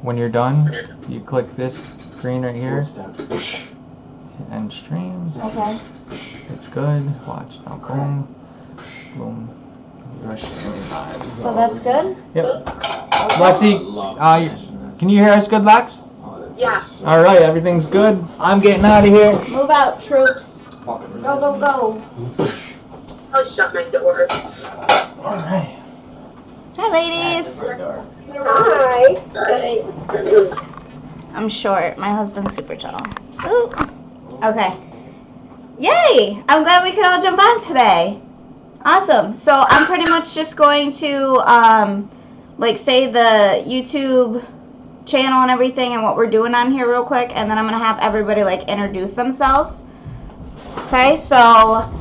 when you're done, you click this green right here. End streams. Okay. It's good. Watch now. Boom. Boom. You're streaming live. So that's good? Yep. Lexi, can you hear us good, Lex? Yeah. Alright, everything's good. I'm getting out of here. Move out, troops. Go, go, go. I'll shut my door. Alright. Hi, ladies. Hi. I'm short. My husband's super tall. Ooh. Okay. Yay! I'm glad we could all jump on today. Awesome. So I'm pretty much just going to say the YouTube channel and everything and what we're doing on here real quick, and then I'm gonna have everybody introduce themselves. Okay, so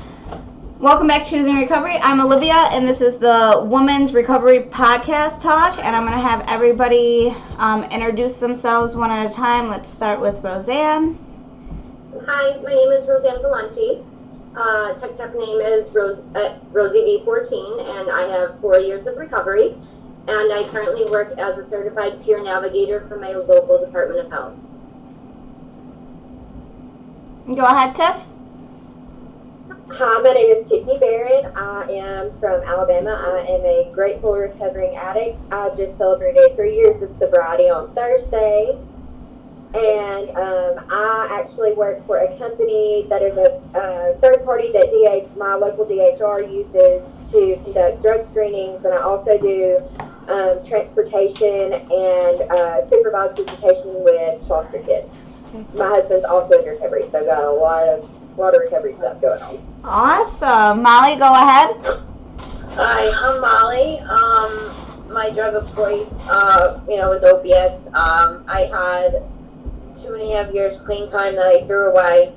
welcome back to Choosing Recovery. I'm Olivia, and this is the Women's Recovery Podcast Talk, and I'm gonna have everybody introduce themselves one at a time. Let's start with Roseanne. Hi, my name is Roseanne Valenti. TikTok name is RosieV14, and I have 4 years of recovery. And I currently work as a certified peer navigator for my local Department of Health. Go ahead, Tiff. Hi, my name is Tiffany Barron. I am from Alabama. I am a grateful recovering addict. I just celebrated 3 years of sobriety on Thursday. And I actually work for a company that is a third party that my local DHR uses to conduct drug screenings. And I also do transportation and supervised visitation with foster kids. My husband's also in recovery, so got a lot of recovery stuff going on. Awesome. Molly, go ahead. Hi, I'm Molly. My drug of choice, was opiates. I had 2.5 years clean time that I threw away,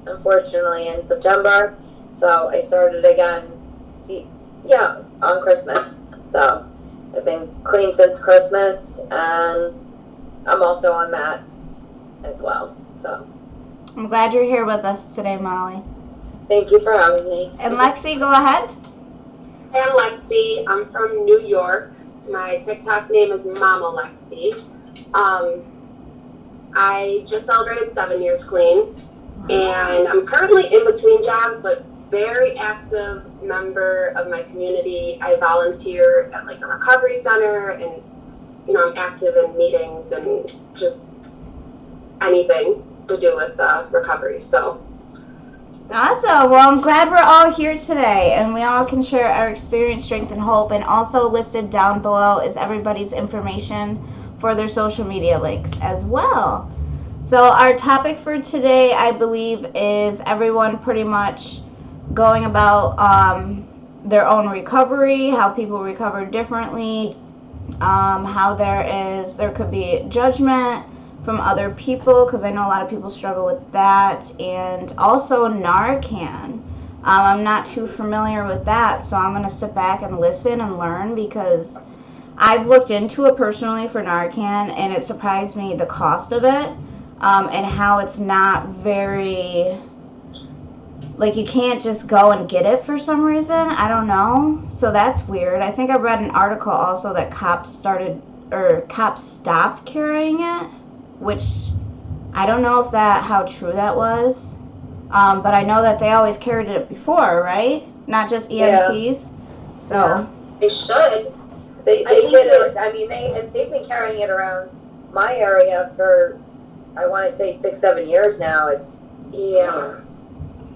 unfortunately, in September. So I started again, on Christmas. So I've been clean since Christmas, and I'm also on MAT as well. So I'm glad you're here with us today, Molly. thank you for having me. And Lexi, go ahead. Hey, I'm Lexi. I'm from New York. My TikTok name is Mama Lexi. I just celebrated 7 years clean, and I'm currently in between jobs, but very active member of my community. I volunteer at a recovery center, and I'm active in meetings and just anything to do with recovery. So Awesome. Well, I'm glad we're all here today, and we all can share our experience, strength, and hope. And also listed down below is everybody's information for their social media links as well. So our topic for today, I believe, is everyone pretty much going about their own recovery, how people recover differently, how there could be judgment from other people, because I know a lot of people struggle with that, and also Narcan. I'm not too familiar with that, so I'm going to sit back and listen and learn, because I've looked into it personally for Narcan, and it surprised me the cost of it, and how it's not very, you can't just go and get it for some reason. I don't know. So that's weird. I think I read an article also that cops stopped carrying it, which I don't know how true that was. But I know that they always carried it before, right? Not just EMTs. Yeah. So They should. They've been carrying it around my area for, I want to say 6-7 years now.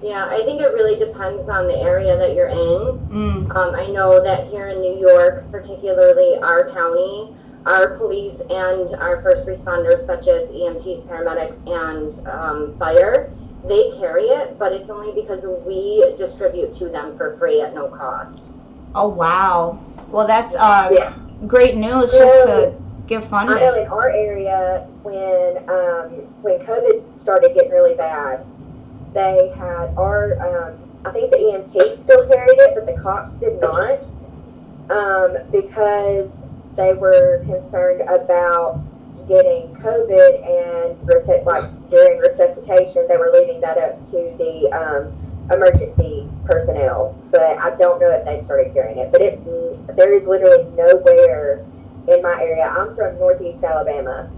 Yeah, I think it really depends on the area that you're in. I know that here in New York, particularly our county, our police and our first responders, such as EMTs, paramedics, and fire, they carry it, but it's only because we distribute to them for free at no cost. Oh, wow. Well, that's great news just to give funding. I know in our area, when COVID started getting really bad, they had I think the EMTs still carried it, but the cops did not, because they were concerned about getting COVID, and during resuscitation, they were leaving that up to the emergency personnel. But I don't know if they started carrying it. But there is literally nowhere in my area. I'm from Northeast Alabama,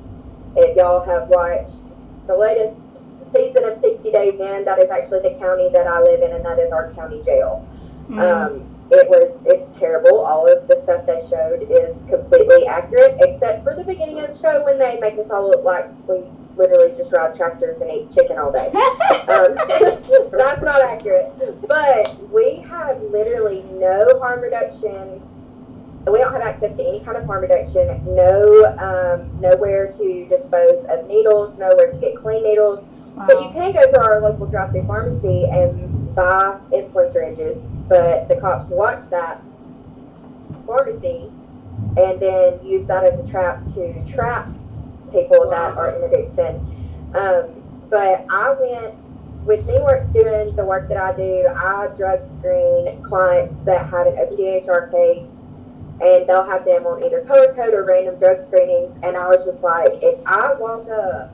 If y'all have watched the latest season of 60 Days In, that is actually the county that I live in, and that is our county jail. It's terrible. All of the stuff they showed is completely accurate, except for the beginning of the show when they make us all look like we literally just ride tractors and eat chicken all day. That's not accurate. But we have literally no harm reduction. We don't have access to any kind of harm reduction. Nowhere to dispose of needles. Nowhere to get clean needles. Wow. But you can go to our local drive-through pharmacy and buy insulin syringes. But the cops watch that pharmacy and then use that as a trap to trap people that are in addiction. But I went, with me doing the work that I do, I drug screen clients that had an OPDHR case, and they'll have them on either color code or random drug screenings. And I was just like, if I walk up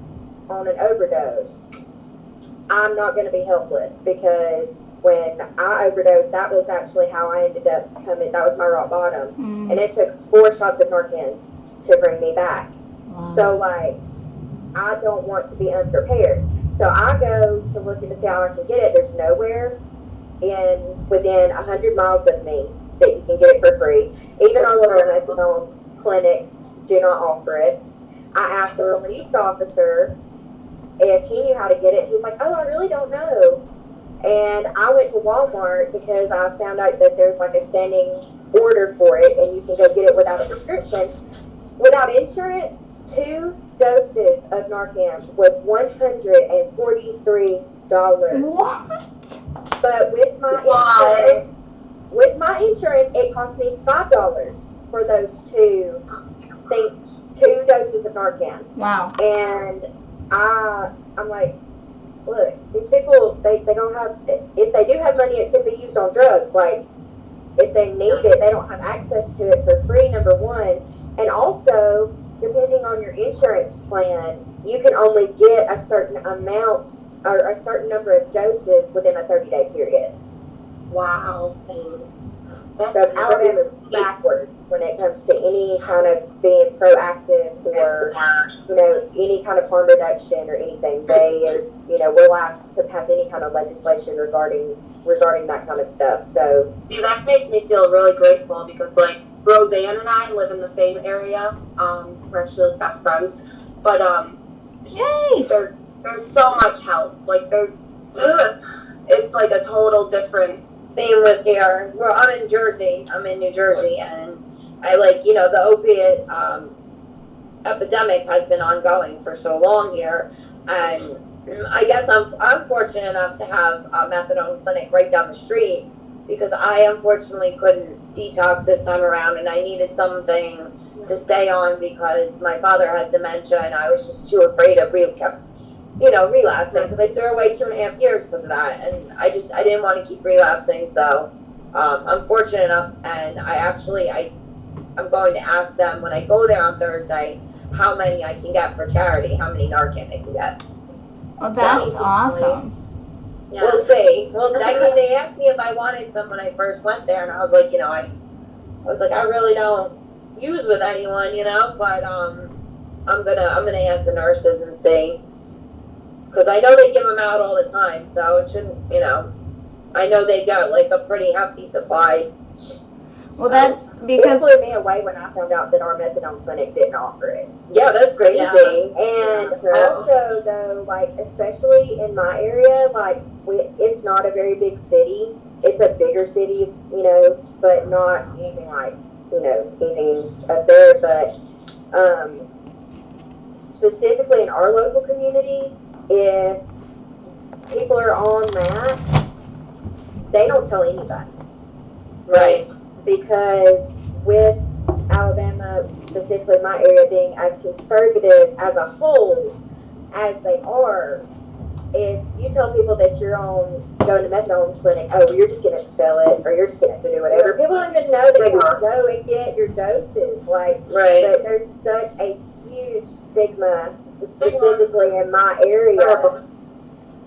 on an overdose, I'm not going to be helpless, because when I overdosed, that was actually how I ended up coming. That was my rock bottom. And it took 4 shots of Narcan to bring me back. Wow. So, like, I don't want to be unprepared. So I go to looking to see how I can get it. There's nowhere within 100 miles of me that you can get it for free. Even our little methadone clinics do not offer it. I asked the police officer if he knew how to get it. He's like, oh, I really don't know. And I went to Walmart because I found out that there's like a standing order for it, and you can go get it without a prescription. Without insurance, 2 doses of Narcan was $143. What? But with my insurance, it cost me $5 for those 2 doses of Narcan. Wow. And I'm like, look, these people, they don't have, if they do have money, it's going to be used on drugs. Like, if they need it, they don't have access to it for free, number one. And also, depending on your insurance plan, you can only get a certain amount or a certain number of doses within a 30-day period. Wow. So Alabama's backwards when it comes to any kind of being proactive or, any kind of harm reduction or anything. We're last to pass any kind of legislation regarding that kind of stuff. So that makes me feel really grateful, because like Roseanne and I live in the same area. We're actually best friends. But Yay! there's so much help. Like it's like a total different. Same with here. Well, I'm in Jersey. I'm in New Jersey, and I the opiate epidemic has been ongoing for so long here, and I guess I'm fortunate enough to have a methadone clinic right down the street, because I unfortunately couldn't detox this time around, and I needed something to stay on because my father had dementia, and I was just too afraid of relapsing, because I threw away 2.5 years because of that, and I didn't want to keep relapsing. So I'm fortunate enough, and I'm going to ask them when I go there on Thursday how many I can get for charity, how many Narcan I can get. Well, that's awesome. Yeah. We'll see. Well, they asked me if I wanted some when I first went there, and I was like, I really don't use with anyone, but I'm gonna ask the nurses and see. Because I know they give them out all the time, so it shouldn't, I know they got like a pretty hefty supply. Well, that's because... It blew me away when I found out that our methadone clinic didn't offer it. Yeah, that's crazy. Yeah. And also, though, like, especially in my area, like, it's not a very big city. It's a bigger city, but not anything like, anything up there. But specifically in our local community, if people are on that, they don't tell anybody. Right. Because with Alabama, specifically my area, being as conservative as a whole as they are, if you tell people that you're going to methadone clinic, oh, well, you're just going to sell it, or you're just going to do whatever. People don't even know that you can go and get your doses. Like, right. But there's such a huge stigma, specifically in my area,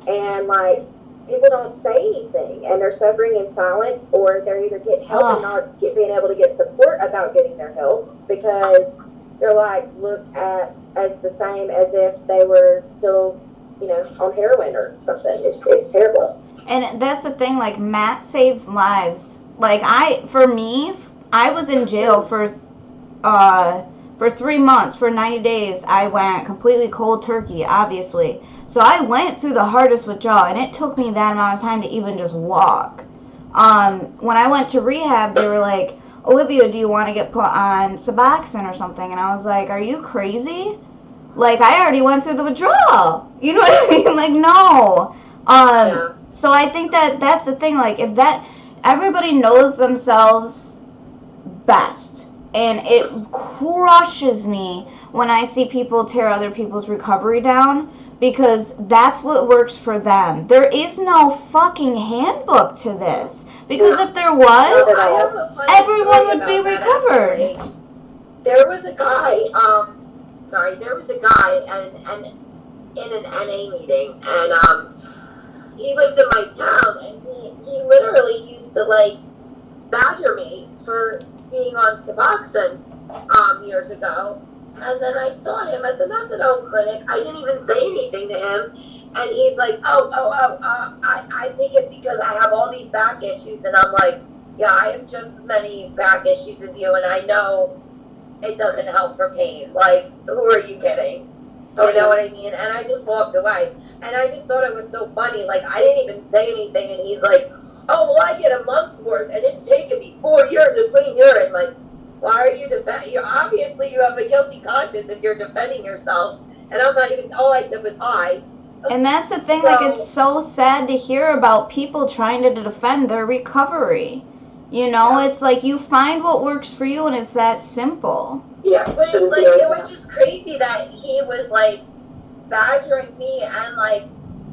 and like, people don't say anything, and they're suffering in silence, or they're either getting help and not being able to get support about getting their help, because they're like looked at as the same as if they were still, on heroin or something. It's terrible. And that's the thing, like, Matt saves lives. Like, I was in jail for 3 months, for 90 days. I went completely cold turkey, obviously. So I went through the hardest withdrawal, and it took me that amount of time to even just walk. When I went to rehab, they were like, Olivia, do you want to get put on Suboxone or something? And I was like, are you crazy? Like, I already went through the withdrawal. You know what I mean? Like, no. Yeah. So I think that's the thing. Like, if that, everybody knows themselves best. And it crushes me when I see people tear other people's recovery down, because that's what works for them. There is no fucking handbook to this. Because if there was, everyone would be recovered. There was a guy, and in an NA meeting, and he lives in my town, and he literally used to, like, badger me for being on Suboxone years ago. And then I saw him at the methadone clinic. I didn't even say anything to him. And he's like, I take it because I have all these back issues. And I'm like, yeah, I have just as many back issues as you, and I know it doesn't help for pain. Like, who are you kidding? You know what I mean? And I just walked away. And I just thought it was so funny. Like, I didn't even say anything, and he's like, oh, well, I get a month's worth, and it's taken me 4 years of clean urine. Like, why are you defending? Obviously, you have a guilty conscience if you're defending yourself. And I'm not even, all I said was hi. And that's the thing, like, it's so sad to hear about people trying to defend their recovery. You know, it's like you find what works for you, and it's that simple. Yeah. But, like, it was just crazy that he was, like, badgering me, and, like,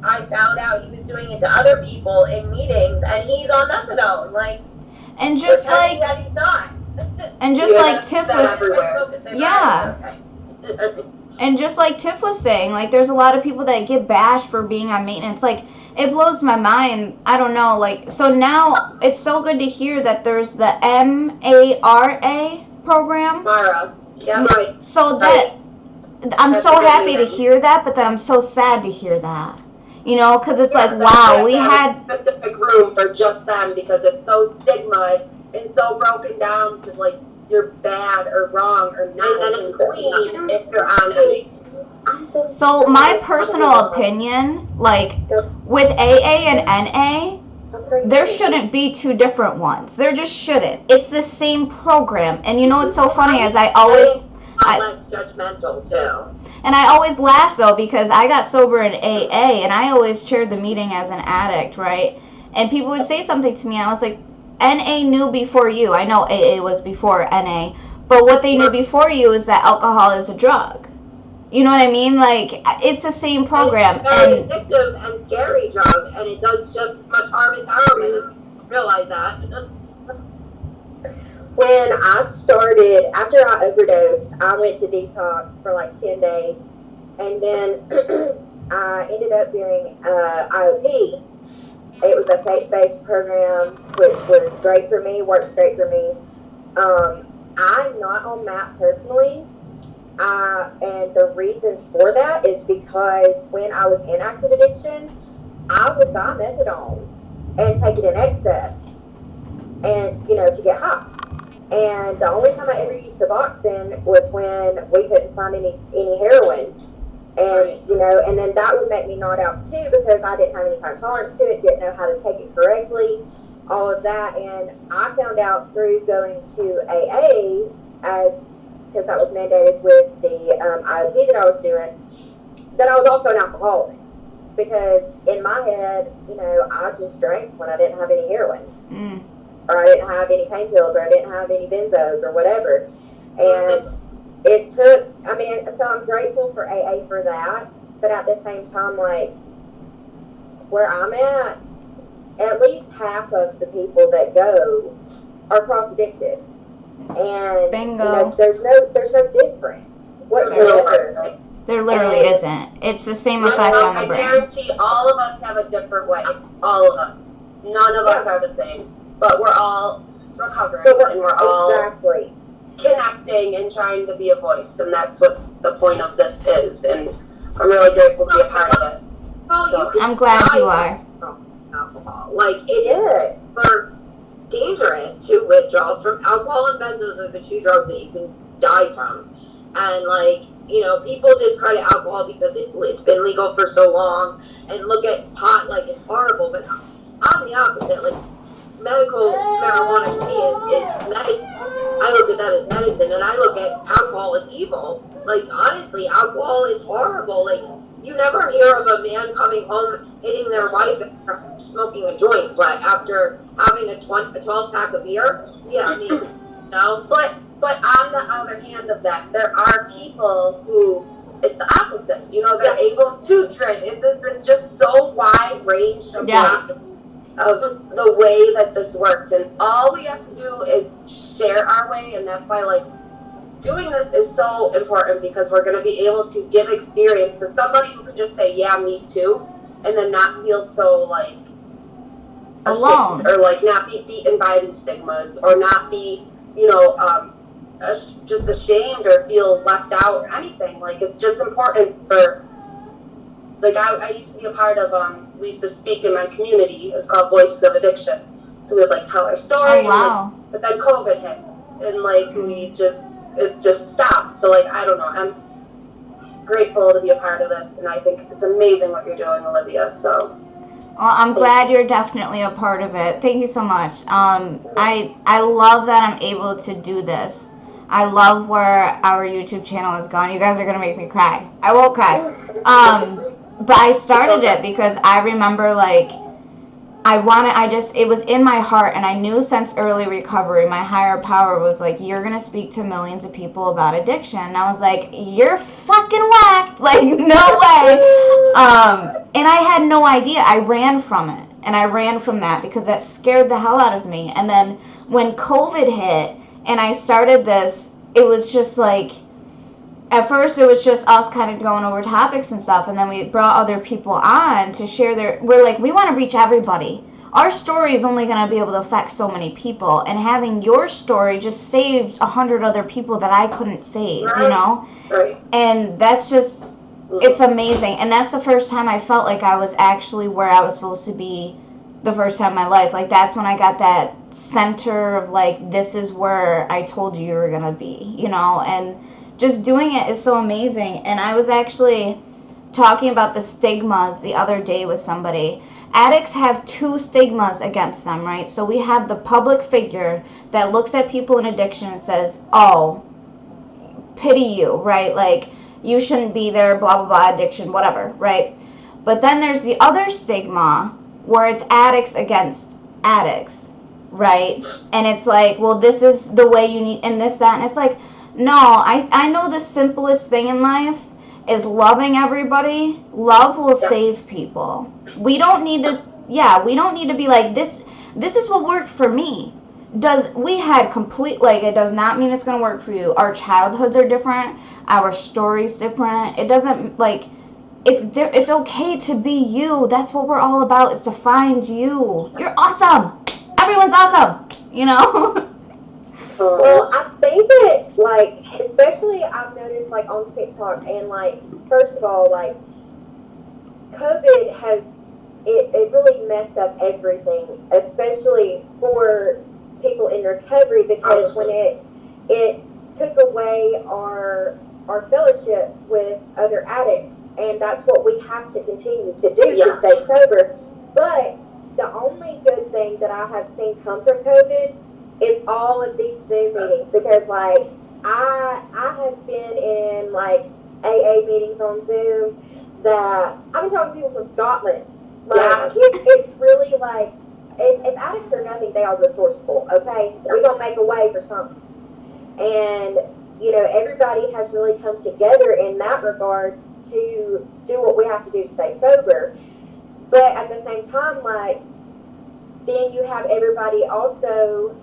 I found out he was doing it to other people in meetings, and he's on methadone. Like, and just like, that he's not. And just like Tiff was, yeah. And just like Tiff was saying, like, there's a lot of people that get bashed for being on maintenance. Like, it blows my mind. I don't know. Like, so now it's so good to hear that there's the MARA program. Mara. Yeah, right. So that, I'm so happy to hear that, but then I'm so sad to hear that. You know, because it's like, wow, we had a specific room for just them because it's so stigma and so broken down because, like, you're bad or wrong or not and clean if you're on it. So my personal opinion, like, with AA and NA, there shouldn't be two different ones. There just shouldn't. It's the same program. And you know what's so funny is I always... less judgmental, too. And I always laugh, though, because I got sober in AA, and I always chaired the meeting as an addict, right? And people would say something to me, and I was like, NA knew before you. I know AA was before NA. But what they knew before you is that alcohol is a drug. You know what I mean? Like, it's the same program. It's a very addictive and scary drug, and it does just as much harm as heroin. Realize that. When I started, after I overdosed, I went to detox for like 10 days. And then I ended up doing IOP. It was a faith-based program, which was great for me, works great for me. I'm not on MAP personally. And the reason for that is because when I was in active addiction, I would buy methadone and take it in excess and, to get high. And the only time I ever used Suboxone was when we couldn't find any heroin. And, and then that would make me nod out too because I didn't have any kind of tolerance to it, didn't know how to take it correctly, all of that. And I found out through going to AA, because that was mandated with the IOP that I was doing, that I was also an alcoholic. Because in my head, I just drank when I didn't have any heroin. Or I didn't have any pain pills, or I didn't have any benzos, or whatever. And it took, so I'm grateful for AA for that, but at the same time, like, where I'm at least half of the people that go are cross-addicted. And, bingo. There's no difference whatsoever. There literally isn't. It's the same effect on the brain. I guarantee all of us have a different way. All of us. None of us are the same. But we're all recovering, and we're all... Exactly. connecting and trying to be a voice, and that's what the point of this is, and I'm really grateful to be a part of it. Well, So, you can I'm glad you die are. from alcohol. Like, it is for dangerous to withdraw from alcohol, and benzos are the two drugs that you can die from. And, like, you know, people discredit alcohol because it's been legal for so long, and look at pot like it's horrible, but I'm the opposite. Like, medical marijuana to me is medicine. I look at that as medicine, and I look at alcohol as evil. Like, honestly, alcohol is horrible. Like, you never hear of a man coming home hitting their wife and smoking a joint, but after having a 12 pack of beer, yeah, I mean, no. But on the other hand of that, there are people who it's the opposite. You know, they're able to drink. It's just so wide range of the way that this works, and all we have to do is share our way, and that's why, like, doing this is so important, because we're going to be able to give experience to somebody who can just say, yeah, me too, and then not feel so, like, Alone. or, like, not be beaten by these stigmas, or not be, you know, just ashamed or feel left out or anything. Like, it's just important for, like, I used to be a part of, we used to speak in my community. It was called Voices of Addiction. So we'd, like, tell our story. Oh, wow. And, like, but then COVID hit. And, like, it just stopped. So, like, I don't know. I'm grateful to be a part of this. And I think it's amazing what you're doing, Olivia. So. Well, I'm glad you're definitely a part of it. Thank you so much. I love that I'm able to do this. I love where our YouTube channel has gone. You guys are going to make me cry. I won't cry. But I started it because I remember, like, it was in my heart, and I knew since early recovery, my higher power was like, you're going to speak to millions of people about addiction. And I was like, you're fucking whacked. Like, no way. And I had no idea. I ran from it. And I ran from that because that scared the hell out of me. And then when COVID hit and I started this, it was just like, at first it was just us kind of going over topics and stuff, and then we brought other people on to share we're like, we want to reach everybody. Our story is only going to be able to affect so many people, and having your story just saved 100 other people that I couldn't save, you know? Right. And that's just, it's amazing. And that's the first time I felt like I was actually where I was supposed to be the first time in my life. Like, that's when I got that center of, like, this is where I told you were going to be, you know? And just doing it is so amazing. And I was actually talking about the stigmas the other day with somebody. Addicts have two stigmas against them, right? So we have the public figure that looks at people in addiction and says, oh, pity you, right? Like, you shouldn't be there, blah, blah, blah, addiction, whatever, right? But then there's the other stigma where it's addicts against addicts, right? And it's like, well, this is the way you need, and this, that, and it's like, no, I know the simplest thing in life is loving everybody. Love will save people. We don't need to be like, this is what worked for me. It does not mean it's going to work for you. Our childhoods are different. Our story's different. It doesn't, like, it's okay to be you. That's what we're all about, is to find you. You're awesome. Everyone's awesome, you know? Well, I think that, like, especially I've noticed, like, on TikTok, and, like, first of all, like, COVID has, it really messed up everything, especially for people in recovery, because when it took away our fellowship with other addicts, and that's what we have to continue to do to stay sober. But the only good thing that I have seen come from COVID is all of these Zoom meetings, because, like, I have been in, like, AA meetings on Zoom that I've been talking to people from Scotland. Like, it's really like, if addicts are nothing, they are resourceful, okay? We're going to make a way for something. And, you know, everybody has really come together in that regard to do what we have to do to stay sober. But at the same time, like, then you have everybody also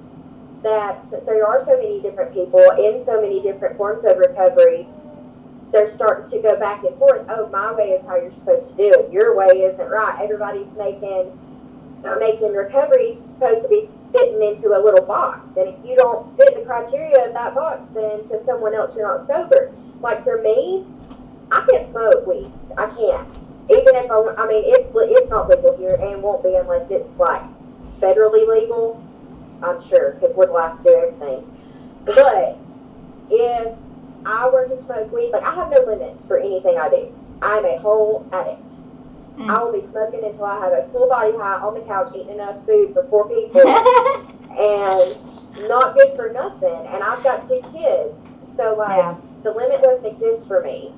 that, since there are so many different people in so many different forms of recovery, they're starting to go back and forth. Oh, my way is how you're supposed to do it. Your way isn't right. Everybody's making recovery supposed to be fitting into a little box. And if you don't fit the criteria of that box, then to someone else you're not sober. Like for me, I can't smoke weed. I can't. Even if I mean, it's not legal here and won't be unless it's like federally legal. I'm sure, because we're the last to do everything. But if I were to smoke weed, like I have no limits for anything I do. I'm a whole addict. I will be smoking until I have a full body high on the couch eating enough food for 4 people and not good for nothing. And I've got 2 kids. So like the limit doesn't exist for me.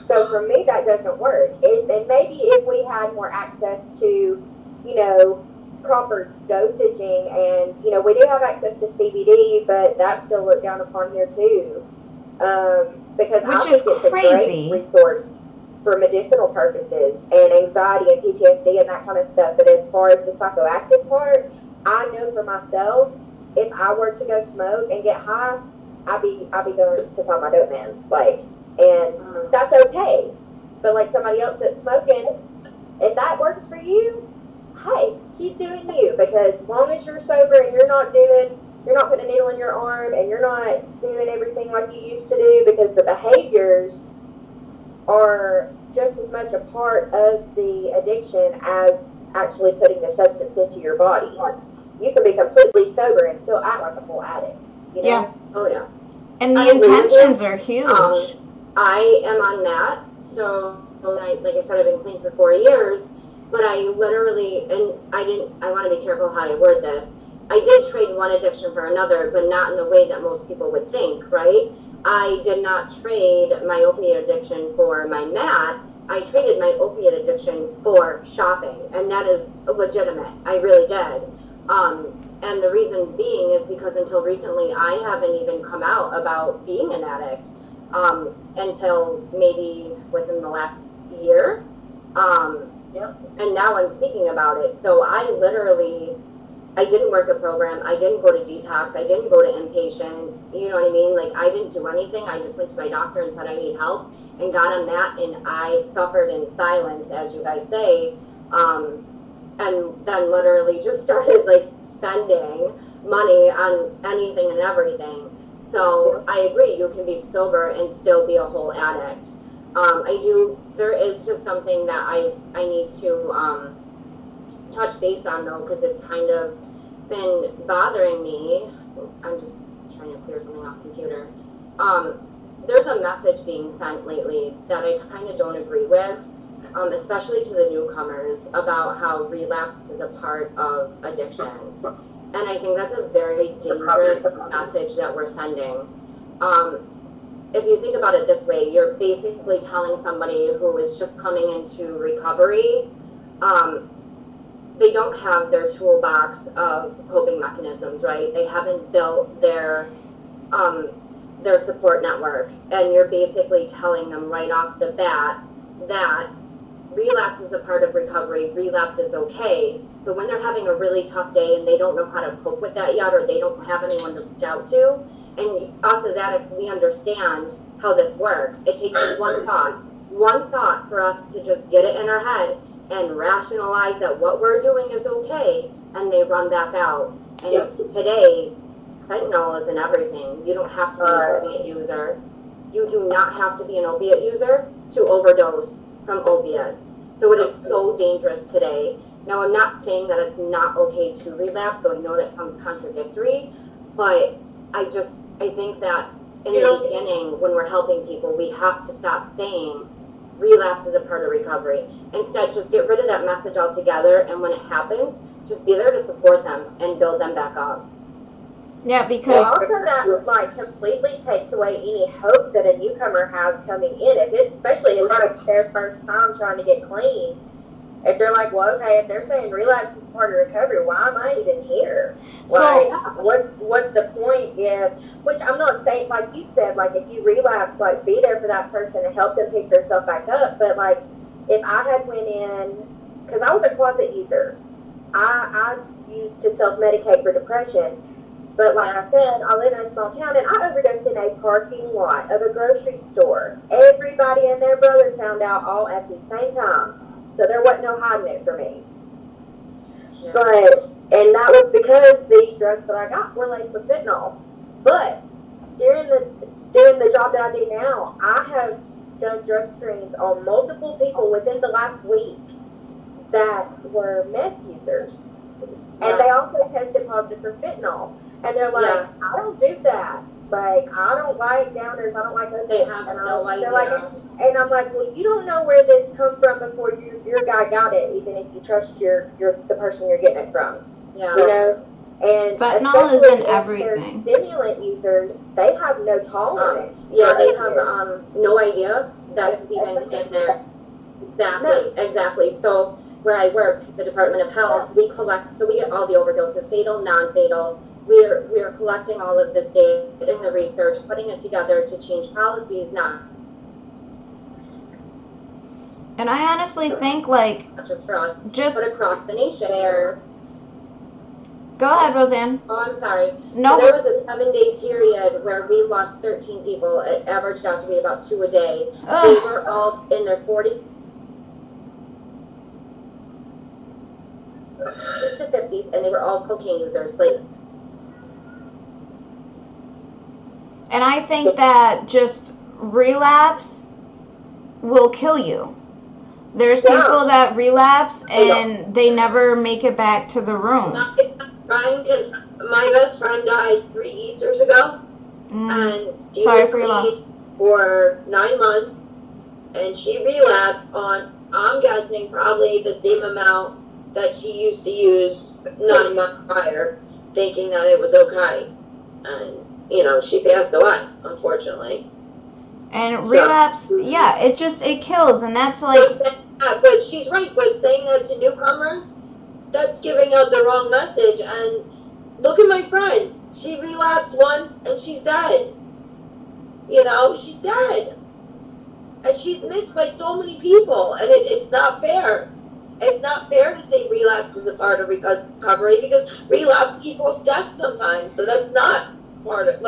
So for me that doesn't work. And maybe if we had more access to, you know, proper dosaging and, you know, we do have access to CBD, but that's still looked down upon here too. Because I think it's a great resource for medicinal purposes and anxiety and PTSD and that kind of stuff. But as far as the psychoactive part, I know for myself, if I were to go smoke and get high, I'd be going to find my dope man. Like, and that's okay. But like somebody else that's smoking, if that works for you, hey, keep doing you. Because as long as you're sober and you're not putting a needle in your arm and you're not doing everything like you used to do, because the behaviors are just as much a part of the addiction as actually putting the substance into your body. You can be completely sober and still act like a full addict. You know? Yeah. Oh yeah. And the intentions are huge. I am on that. So like I said, I've been clean for 4 years, but I literally, and I want to be careful how I word this. I did trade one addiction for another, but not in the way that most people would think, right? I did not trade my opiate addiction for my mat. I traded my opiate addiction for shopping, and that is legitimate. I really did. And the reason being is because until recently, I haven't even come out about being an addict until maybe within the last year. And now I'm speaking about it. So I didn't work a program. I didn't go to detox. I didn't go to inpatient. You know what I mean? Like, I didn't do anything. I just went to my doctor and said I need help and got on that, and I suffered in silence, as you guys say, and then literally just started, like, spending money on anything and everything. So I agree, you can be sober and still be a whole addict. There is just something that I need to touch base on, though, because it's kind of been bothering me. I'm just trying to clear something off the computer. There's a message being sent lately that I kind of don't agree with, especially to the newcomers, about how relapse is a part of addiction. And I think that's a very dangerous message that we're sending. If you think about it this way, you're basically telling somebody who is just coming into recovery, they don't have their toolbox of coping mechanisms, right? They haven't built their support network, and you're basically telling them right off the bat that relapse is a part of recovery, relapse is okay. So when they're having a really tough day and they don't know how to cope with that yet, or they don't have anyone to reach out to, and us as addicts, we understand how this works. It takes one thought for us to just get it in our head and rationalize that what we're doing is okay, and they run back out. And today, fentanyl is in everything. You don't have to be an opiate user. You do not have to be an opiate user to overdose from opiates. So it is so dangerous today. Now, I'm not saying that it's not okay to relapse, so I know that sounds contradictory, but I think that in the beginning, when we're helping people, we have to stop saying relapse is a part of recovery. Instead, just get rid of that message altogether, and when it happens, just be there to support them and build them back up. Yeah, because also that like completely takes away any hope that a newcomer has coming in. If it's, especially if it's their first time trying to get clean, if they're like, well, okay, if they're saying relapse is part of recovery, why am I even here? Like, what's the point if, which I'm not saying, like you said, like if you relapse, like be there for that person and help them pick themselves back up. But like, if I had went in, because I was a closet user, I used to self-medicate for depression. But like I said, I live in a small town, and I overdosed in a parking lot of a grocery store. Everybody and their brother found out all at the same time. So there wasn't no hiding it for me. Yeah. But And that was because the drugs that I got were laced with fentanyl. But during the job that I do now, I have done drug screens on multiple people within the last week that were meth users. And they also tested positive for fentanyl. And they're like, Yeah. I don't do that. Like, I don't like downers. I don't like those. They have and no they're idea. like, and I'm like, well, you don't know where this come from before your guy got it, even if you trust the person you're getting it from. Yeah. You know? And Fentanyl is especially in if everything. they're stimulant users, they have no tolerance. Yeah, they have no idea that it's even in there. Exactly. So where I work, the Department of Health, we get all the overdoses, fatal, non-fatal. We're collecting all of this data, doing the research, putting it together to change policies, not And I honestly think, like, just for us, just but across the nation. go ahead, Roseanne. Oh, I'm sorry. No, So there was a 7-day period where we lost 13 people. It averaged out to be about 2 a day. They ugh. were all in their 40s to 50s, and they were all cocaine users. Like, And I think that just relapse will kill you. There's people that relapse and they never make it back to the rooms. my best friend died 3 Easters ago, and she Sorry was for your loss. clean for 9 months, and she relapsed on, I'm guessing, probably the same amount that she used to use 9 months prior, thinking that it was okay. And, she passed away, unfortunately. And relapse, yeah, it kills, and that's like, But she's right, but saying that to newcomers, that's giving out the wrong message. And look at my friend. She relapsed once and she's dead. She's dead. And she's missed by so many people. And it's not fair. It's not fair to say relapse is a part of recovery, because relapse equals death sometimes. So that's not part of,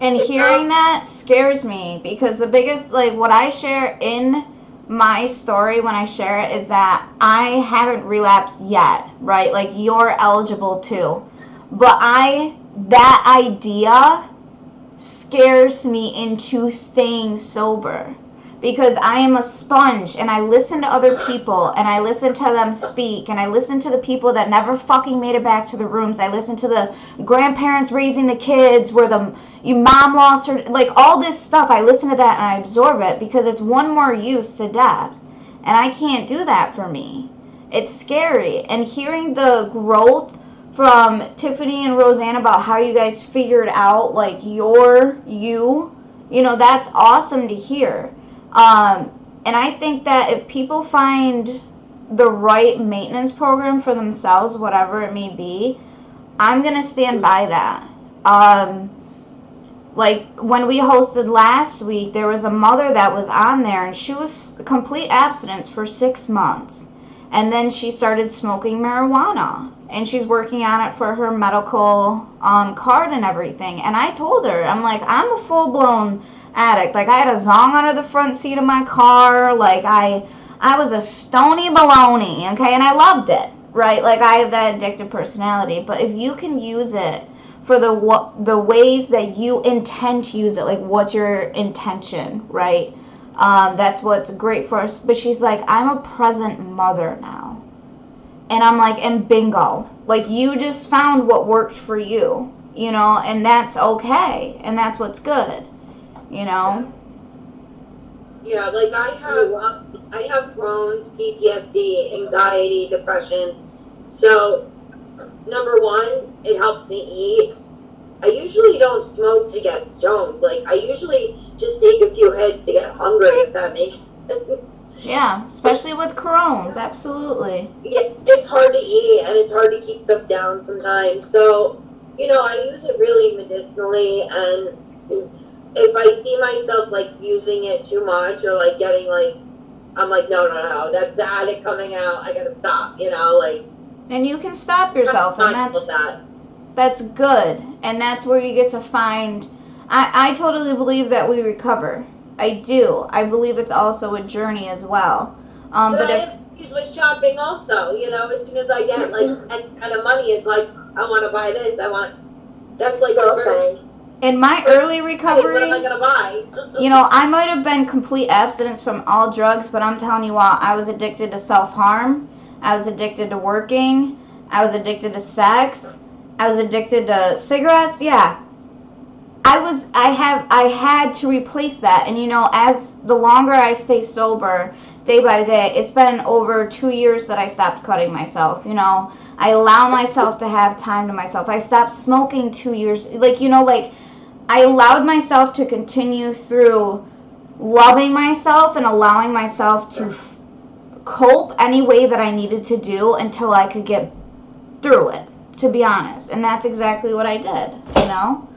and hearing that scares me, because the biggest, like, what I share in my story when I share it is that I haven't relapsed yet, right? Like, you're eligible too. But that idea scares me into staying sober, because I am a sponge and I listen to other people and I listen to them speak and I listen to the people that never fucking made it back to the rooms. I listen to the grandparents raising the kids where your mom lost her, like, all this stuff. I listen to that and I absorb it because it's one more use to death. And I can't do that for me. It's scary. And hearing the growth from Tiffany and Roseanne about how you guys figured out, like, that's awesome to hear. And I think that if people find the right maintenance program for themselves, whatever it may be, I'm going to stand by that. Like, when we hosted last week, there was a mother that was on there, and she was complete abstinence for 6 months. And then she started smoking marijuana, and she's working on it for her medical card and everything. And I told her, I'm like, I'm a full-blown addict. Like, I had a Zong under the front seat of my car. Like, I was a stony baloney, okay? And I loved it, right? Like, I have that addictive personality. But if you can use it for the ways that you intend to use it, like, what's your intention, right? That's what's great for us. But she's like, I'm a present mother now. And I'm like, and bingo. Like, you just found what worked for you, and that's okay. And that's what's good. Yeah, like I have Crohn's, PTSD, anxiety, depression. So, number one, it helps me eat. I usually don't smoke to get stoned. Like, I usually just take a few hits to get hungry, if that makes sense. Yeah, especially with Crohn's, absolutely. Yeah, it's hard to eat, and it's hard to keep stuff down sometimes. So, I use it really medicinally, and if I see myself, like, using it too much, or, like, getting, like, I'm like, no, that's the addict coming out, I gotta stop, And you can stop yourself, and that's good, and that's where you get to find, I totally believe that we recover. I do. I believe it's also a journey as well. But groceries with shopping also. You know, as soon as I get like any kind of money, it's like I want to buy this. That's like the Girl first. thing. In my early Hey, what am I recovery, gonna buy? you know, I might have been complete abstinence from all drugs, but I'm telling you what, I was addicted to self-harm. I was addicted to working. I was addicted to sex. I was addicted to cigarettes. Yeah. I had to replace that. And you know, as the longer I stay sober, day by day, it's been over 2 years that I stopped cutting myself, you know. I allow myself to have time to myself. I stopped smoking 2 years, like, you know, like, I allowed myself to continue through loving myself and allowing myself to cope any way that I needed to do until I could get through it, to be honest. And that's exactly what I did, you know?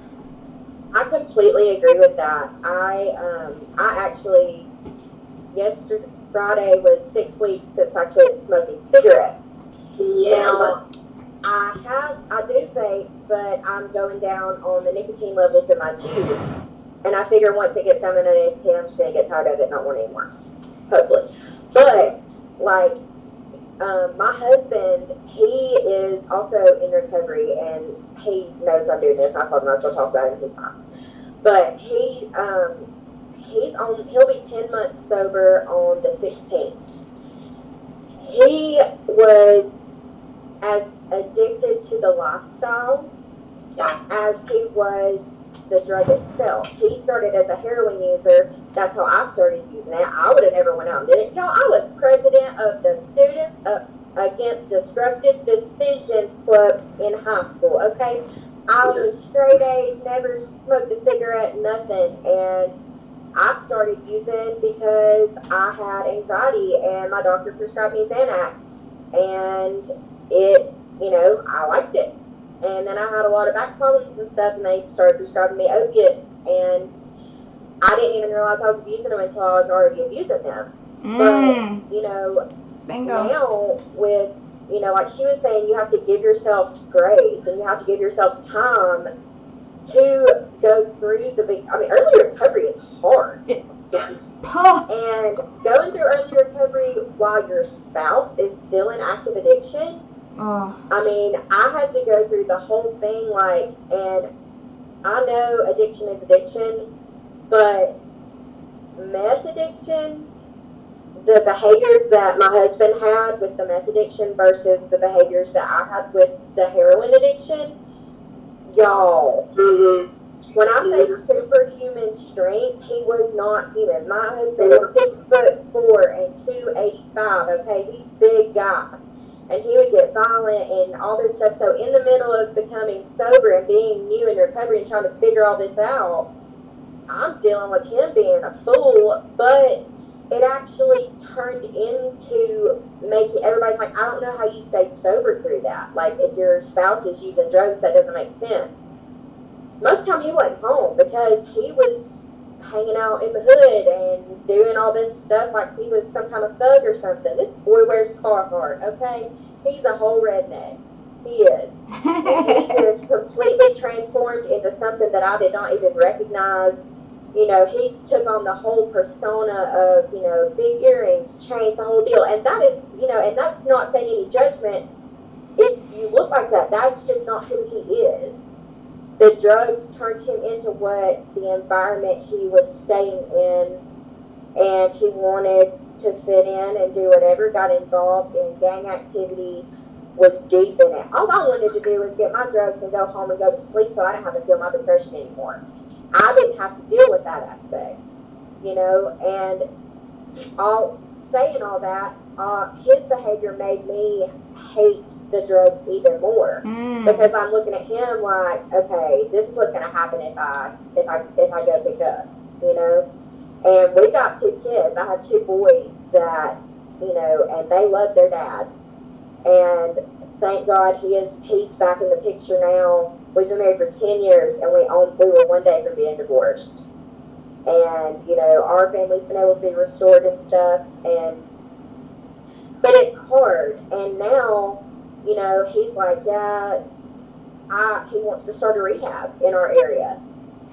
I completely agree with that. I actually, yesterday, Friday was 6 weeks since I quit smoking cigarettes. Yeah. Now, I do vape, but I'm going down on the nicotine levels in my juice. And I figure once it gets down to nicotine, I'm just going to get tired of it, not want it anymore. Hopefully. But, like, my husband, he is also in recovery, and he knows I'm doing this. I told him I was going to talk about it in his time. But he'll be 10 months sober on the 16th. He was as addicted to the lifestyle as he was the drug itself. He started as a heroin user. That's how I started using it. I would have never went out and did it. Y'all, I was president of the Students Against Destructive Decisions Club in high school, okay? I was straight A's, never smoked a cigarette, nothing. And I started using because I had anxiety and my doctor prescribed me Xanax. And it, you know, I liked it. And then I had a lot of back problems and stuff, and they started prescribing me opiates. And I didn't even realize I was abusing them until I was already abusing them. But, you know, Bingo. now with, you know, like she was saying, you have to give yourself grace and you have to give yourself time to go through early recovery is hard. And going through early recovery while your spouse is still in active addiction, I mean, I had to go through the whole thing, like, and I know addiction is addiction, but meth addiction, the behaviors that my husband had with the meth addiction versus the behaviors that I had with the heroin addiction, y'all, when I say superhuman strength, he was not human. My husband was 6'4" and 285, okay? He's a big guy. And he would get violent and all this stuff. So in the middle of becoming sober and being new in recovery and trying to figure all this out, I'm dealing with him being a fool, but it actually turned into making everybody's like, I don't know how you stayed sober through that. Like, if your spouse is using drugs, that doesn't make sense. Most of the time he wasn't home because he was hanging out in the hood and doing all this stuff like he was some kind of thug or something. This boy wears Carhartt, okay? He's a whole redneck. He is. And he is completely transformed into something that I did not even recognize. You know, he took on the whole persona of, you know, big earrings, chains, the whole deal. And that is, you know, and that's not saying any judgment. If you look like that, that's just not who he is. The drugs turned him into what the environment he was staying in, and he wanted to fit in and do whatever, got involved in gang activity, was deep in it. All I wanted to do was get my drugs and go home and go to sleep so I didn't have to feel my depression anymore. I didn't have to deal with that aspect, you know, and saying all that, his behavior made me hate the drugs even more because I'm looking at him like, okay, this is what's going to happen if I go pick up, you know. And we got 2 kids. I have 2 boys that, you know, and they love their dad. And thank God he's back in the picture now. We've been married for 10 years, and we were one day from being divorced. And, you know, our family's been able to be restored and stuff. But it's hard. And now, you know, he's like, yeah, he wants to start a rehab in our area.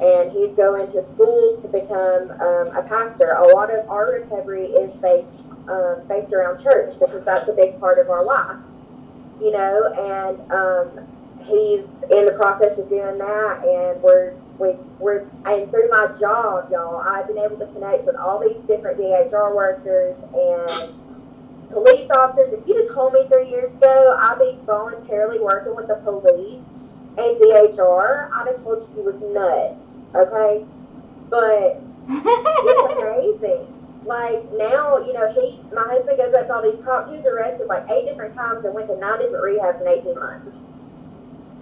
And he's going to school to become a pastor. A lot of our recovery is based based around church because that's a big part of our life, you know, and he's in the process of doing that, and and through my job, y'all, I've been able to connect with all these different DHR workers and police officers. If you'd have told me 3 years ago I'd be voluntarily working with the police and DHR, I'd have told you was nuts, okay? But it's amazing. Like, now, you know, my husband goes up to all these cops. He was arrested like 8 different times and went to 9 different rehabs in 18 months.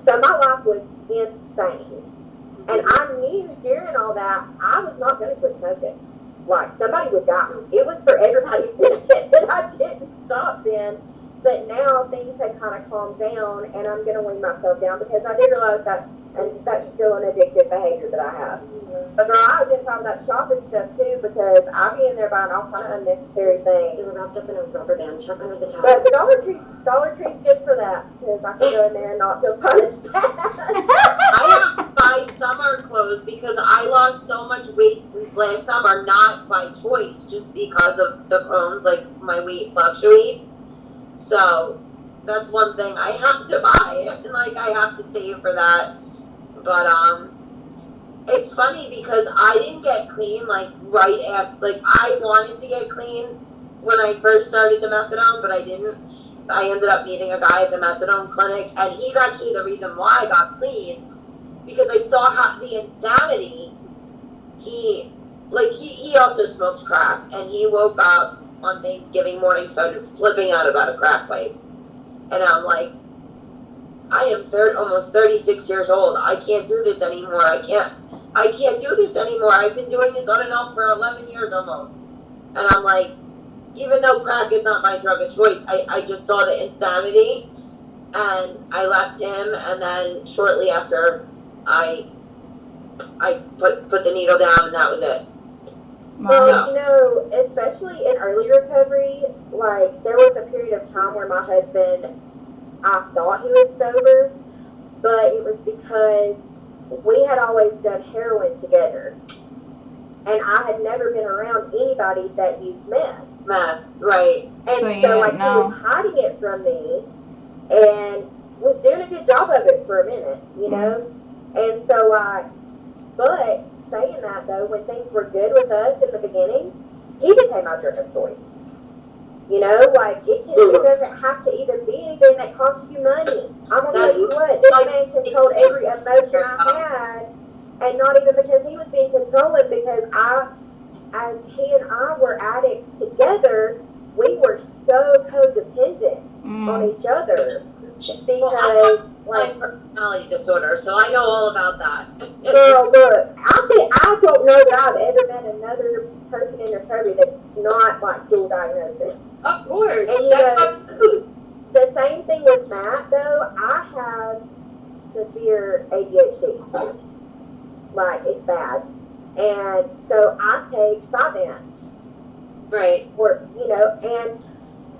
So my life was insane. And I knew during all that I was not going to quit smoking. Like, somebody would die. It was for everybody's benefit that I didn't stop then. But now things have kind of calmed down, and I'm going to wean myself down because I did realize that that's still an addictive behavior that I have. But girl, I was in talking about shopping stuff too because I be in there buying all kind of unnecessary things. They were wrapped up in a rubber band, chuck under the towel. But the Dollar Tree's good for that because I can go in there and not feel quite as bad. I have to buy summer clothes because I lost so much weight since last summer, not by choice, just because of the Crohn's, like my weight fluctuates. So that's one thing I have to buy, and like I have to save for that. But it's funny because I didn't get clean like right after. Like I wanted to get clean when I first started the methadone, but I didn't. I ended up meeting a guy at the methadone clinic, and he's actually the reason why I got clean because I saw how the insanity. He also smoked crack, and he woke up on Thanksgiving morning, started flipping out about a crack pipe, and I'm like, I am almost 36 years old. I can't do this anymore. I can't do this anymore. I've been doing this on and off for 11 years almost, and I'm like, even though crack is not my drug of choice, I just saw the insanity, and I left him, and then shortly after, I put the needle down, and that was it. Well, you know, especially in early recovery, like, there was a period of time where my husband, I thought he was sober, but it was because we had always done heroin together. And I had never been around anybody that used meth. Meth, right. And So you so like, didn't he know. was hiding it from me and was doing a good job of it for a minute, you know? And so, but saying that though, when things were good with us in the beginning, he became my drug of choice. You know, like, it doesn't have to even be anything that costs you money. I'm going to tell you what, this man controlled every emotion I had, and not even because he was being controlling, because as he and I were addicts together, we were so codependent on each other. Because, like, personality disorder, so I know all about that. girl, look, I don't know that I've ever met another person in recovery that's not, like, dual diagnosis. Of course. And, you know, the same thing with Matt, though. I have severe ADHD. Like, it's bad. And so I take Vyvanse. Right. Or, you know, and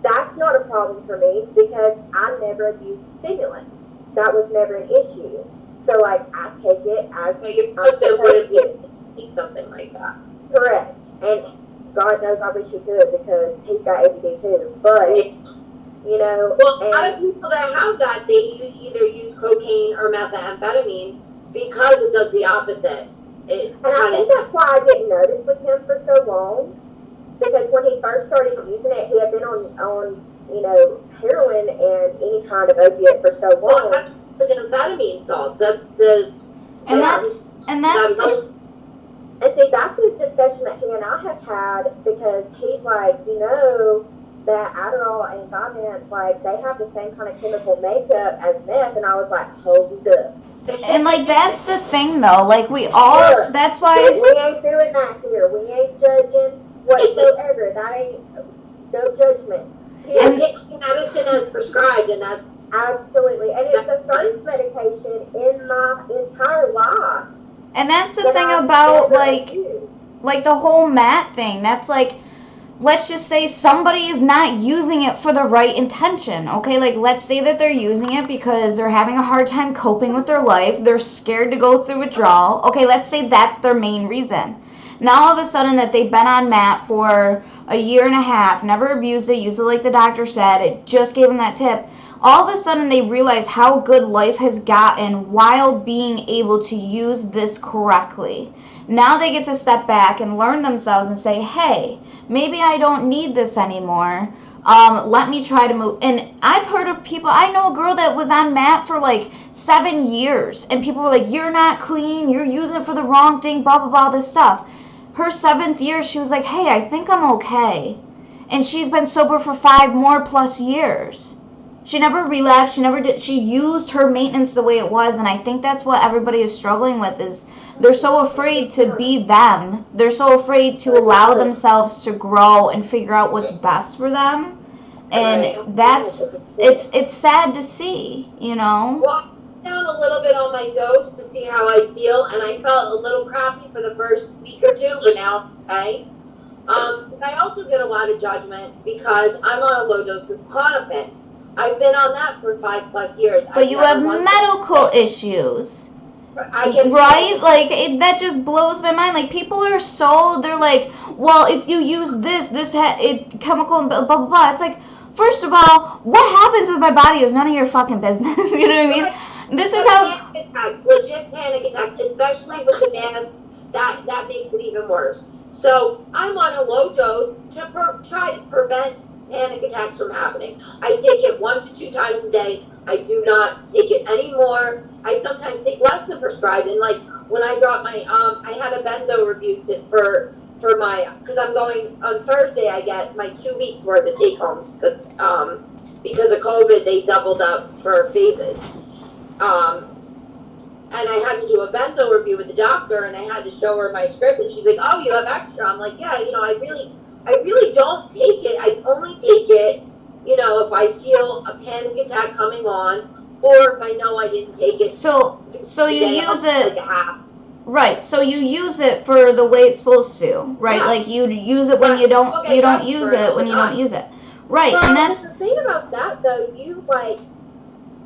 that's not a problem for me because I never abused stimulants. That was never an issue. So, like, I take it as So your I'm husband would supposed to. have something like that. Correct. And God knows I wish he could because he's got ADD too. But, you know. Well, a lot of people that have that, they either use cocaine or methamphetamine because it does the opposite. And I think that's why I didn't notice with him for so long. Because when he first started using it, he had been on you know, heroin and any kind of opiate for so long. Well, that's amphetamine salts. That's the. And that's And see, that's a discussion that he and I have had because he's like, you know, that Adderall and Vyvanse, like, they have the same kind of chemical makeup as meth. And I was like, hold up. And, like, that's the thing, though. Like, we all, that's why. We ain't doing that here. We ain't judging whatsoever. That ain't, no judgment. And taking medicine as prescribed, and that's. Absolutely. And it's the first medication in my entire life. And that's the that thing I've about, ever used. like the whole Matt thing. That's like, let's just say somebody is not using it for the right intention, okay? Like, let's say that they're using it because they're having a hard time coping with their life. They're scared to go through withdrawal. Okay, let's say that's their main reason. Now all of a sudden that they've been on MAT for a year and a half, never abused it, used it like the doctor said, it just gave them that tip. All of a sudden they realize how good life has gotten while being able to use this correctly. Now they get to step back and learn themselves and say, hey, maybe I don't need this anymore. Let me try to move. And I've heard of people, I know a girl that was on MAT for like 7 years, and people were like, you're not clean, you're using it for the wrong thing, blah, blah, blah, this stuff. Her 7th year, she was like, hey, I think I'm okay. And she's been sober for 5 more plus years. She never relapsed, she never did, she used her maintenance the way it was, and I think that's what everybody is struggling with, is they're so afraid to be them. They're so afraid to allow themselves to grow and figure out what's best for them. And it's sad to see, you know? Well, I down a little bit on my dose to see how I feel, and I felt a little crappy for the first week or two, but now okay. But I also get a lot of judgment because I'm on a low dose of Klonopin. I've been on that for 5+ years. But you have medical issues. Right? Like, that just blows my mind. Like, people are so, they're like, well, if you use this chemical and blah, blah, blah. It's like, first of all, what happens with my body is none of your fucking business. You know what I mean? This is how... Panic attacks, legit panic attacks, especially with the mask, that makes it even worse. So, I'm on a low dose to try to prevent panic attacks from happening. I take it 1 to 2 times a day. I do not take it anymore. I sometimes take less than prescribed. And like when I brought my, I had a benzo review for my, because I'm going on Thursday. I get my 2 weeks worth of take homes because of COVID. They doubled up for phases. And I had to do a benzo review with the doctor, and I had to show her my script, and she's like, "Oh, you have extra." I'm like, "Yeah, you know, I really don't take it. I only take it, you know, if I feel a panic attack coming on, or if I know I didn't take it." So you use it, like a half. right? So you use it for the way it's supposed to, right? Yeah. Like you use it when you don't use it when you don't use it, right? Well, And that's the thing about that though,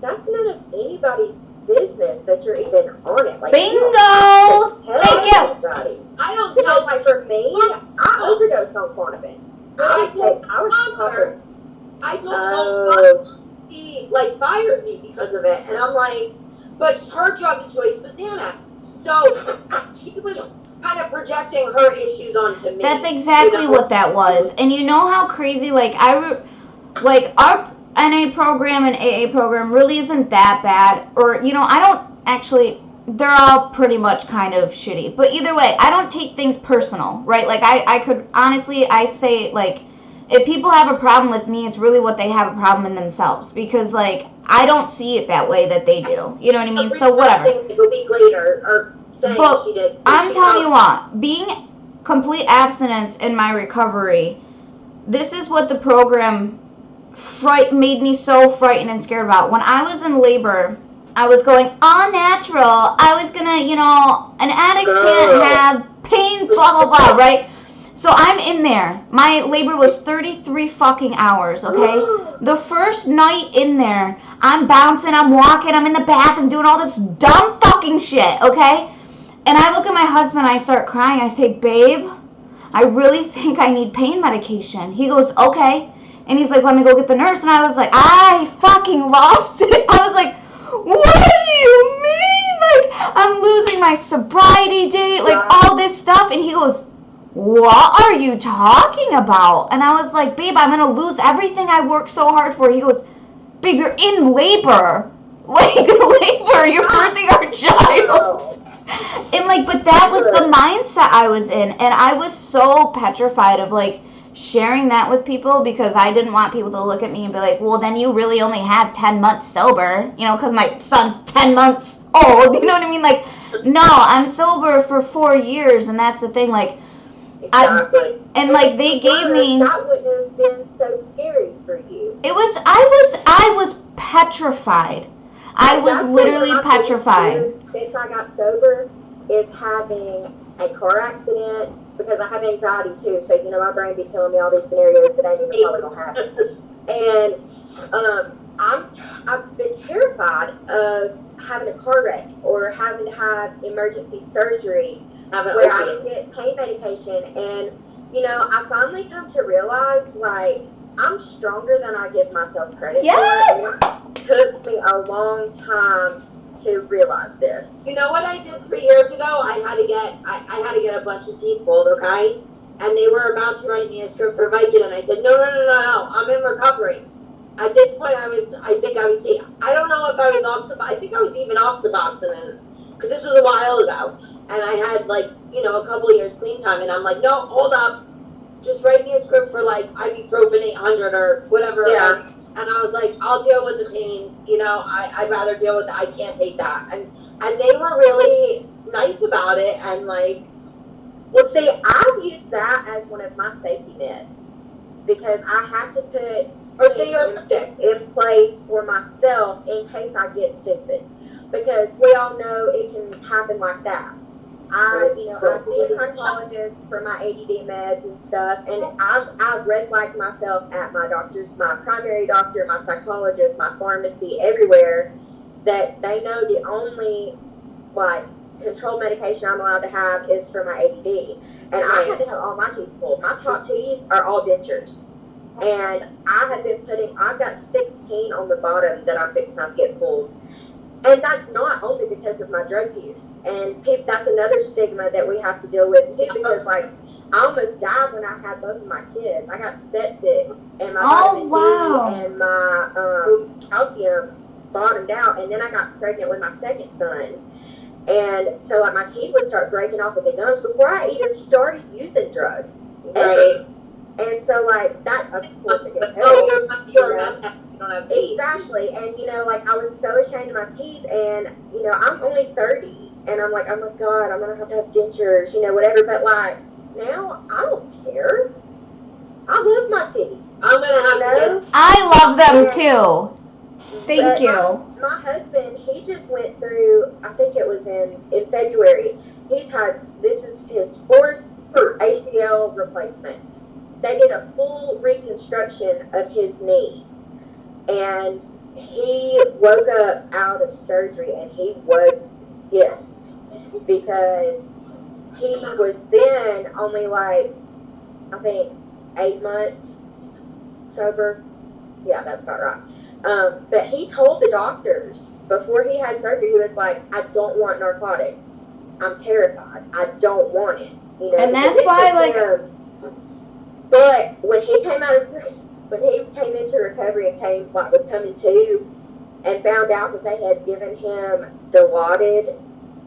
that's none of anybody's business that you're even on it. Like, bingo. Thank you. Anybody. I don't Because tell like for me, I overdosed on Klonopin. I told her. I told her she like fired me because of it, and I'm like, but her drug of choice was Xanax, so she was kind of projecting her issues onto me. That's exactly what that was. And you know how crazy, like our NA program and AA program really isn't that bad, or you know, I don't actually. They're all pretty much kind of shitty. But either way, I don't take things personal, right? Like, I could, honestly, I say, like, if people have a problem with me, it's really what they have a problem in themselves. Because, like, I don't see it that way that they do. You know what I mean? So, whatever. A week later, or saying but she did. I'm telling you what, being complete abstinence in my recovery, this is what the program made me so frightened and scared about. When I was in labor, I was going all natural. I was gonna, you know, an addict can't have pain, blah, blah, blah, right? So I'm in there. My labor was 33 fucking hours, okay? The first night in there, I'm bouncing, I'm walking, I'm in the bathroom doing all this dumb fucking shit, okay? And I look at my husband, I start crying. I say, babe, I really think I need pain medication. He goes, okay. And he's like, let me go get the nurse. And I was like, I fucking lost it. I was like, what do you mean? Like, I'm losing my sobriety date, like all this stuff. And he goes, what are you talking about? And I was like, babe, I'm going to lose everything I worked so hard for. He goes, babe, you're in labor. Like, labor, you're birthing our child. And like, but that was the mindset I was in. And I was so petrified of like, sharing that with people because I didn't want people to look at me and be like, well, then you really only have 10 months sober, you know, because my son's 10 months old, you know what I mean? Like, no, I'm sober for 4 years, and that's the thing, like, Exactly. And like, they gave me... That wouldn't have been so scary for you. It was, I was petrified. I was literally petrified. Since I got sober, is having a car accident, because I have anxiety too, so, you know, my brain be telling me all these scenarios that ain't even probably gonna happen. And I've been terrified of having a car wreck or having to have emergency surgery Have an where I opiate. can get pain medication. And, you know, I finally come to realize, like, I'm stronger than I give myself credit Yes! for. It took me a long time to realize this. You know what I did 3 years ago? I had to get a bunch of teeth pulled, okay? And they were about to write me a script for Vicodin, and I said, no, I'm in recovery. At this point, I don't know if I was off, I think I was even off Suboxone, because this was a while ago. And I had, like, you know, a couple of years clean time, and I'm like, no, hold up. Just write me a script for, like, ibuprofen 800 or whatever. Yeah. And I was like, I'll deal with the pain. You know, I'd rather deal with it. I can't take that. And they were really nice about it. And, like, Well, see, I've used that as one of my safety nets because I have to put or say you're addicted. in place for myself in case I get stupid. Because we all know it can happen like that. I see a psychologist for my ADD meds and stuff, and I've red flagged myself at my doctors, my primary doctor, my psychologist, my pharmacy, everywhere, that they know the only, like, controlled medication I'm allowed to have is for my ADD. And I had to have all my teeth pulled. My top teeth are all dentures. And I've got 16 on the bottom that I'm fixing to get pulled. And that's not only because of my drug use. And that's another stigma that we have to deal with too, because, like, I almost died when I had both of my kids. I got septic, and my vitamin D and my calcium bottomed out, and then I got pregnant with my second son. And so, like, my teeth would start breaking off at the gums before I even started using drugs. Right. And so, like, that, of course, it gets You're not you don't have teeth. Exactly. And, you know, like, I was so ashamed of my teeth, and, you know, I'm only 30, and I'm like, oh my God, I'm going to have dentures, you know, whatever. But, like, now I don't care. I love my teeth. I'm going to have to I love them too. Thank But you. My husband, he just went through, I think it was in February, this is his fourth ACL replacement. They did a full reconstruction of his knee. And he woke up out of surgery and he was pissed because he was then only, like, I think 8 months sober. Yeah, that's about right. But he told the doctors before he had surgery, he was like, I don't want narcotics. I'm terrified. I don't want it. You know, And that's why, like, but when he came into recovery and was coming to, and found out that they had given him Dilaudid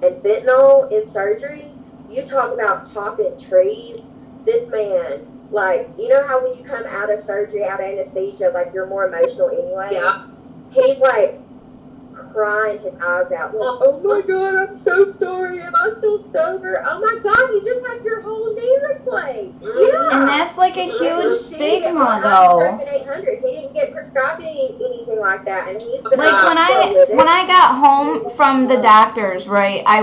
and fentanyl in surgery, you talk about topping trees. This man, like, you know how when you come out of surgery, out of anesthesia, like, you're more emotional anyway? Yeah. He's, like, crying his eyes out. Like, oh my God, I'm so sorry. Am I still sober? Oh my God, you just had your whole knee replaced. Yeah. And that's, like, a huge stigma, though. 800. He didn't get prescribed anything like that, and he's been Like, when I got home from the doctors, right, I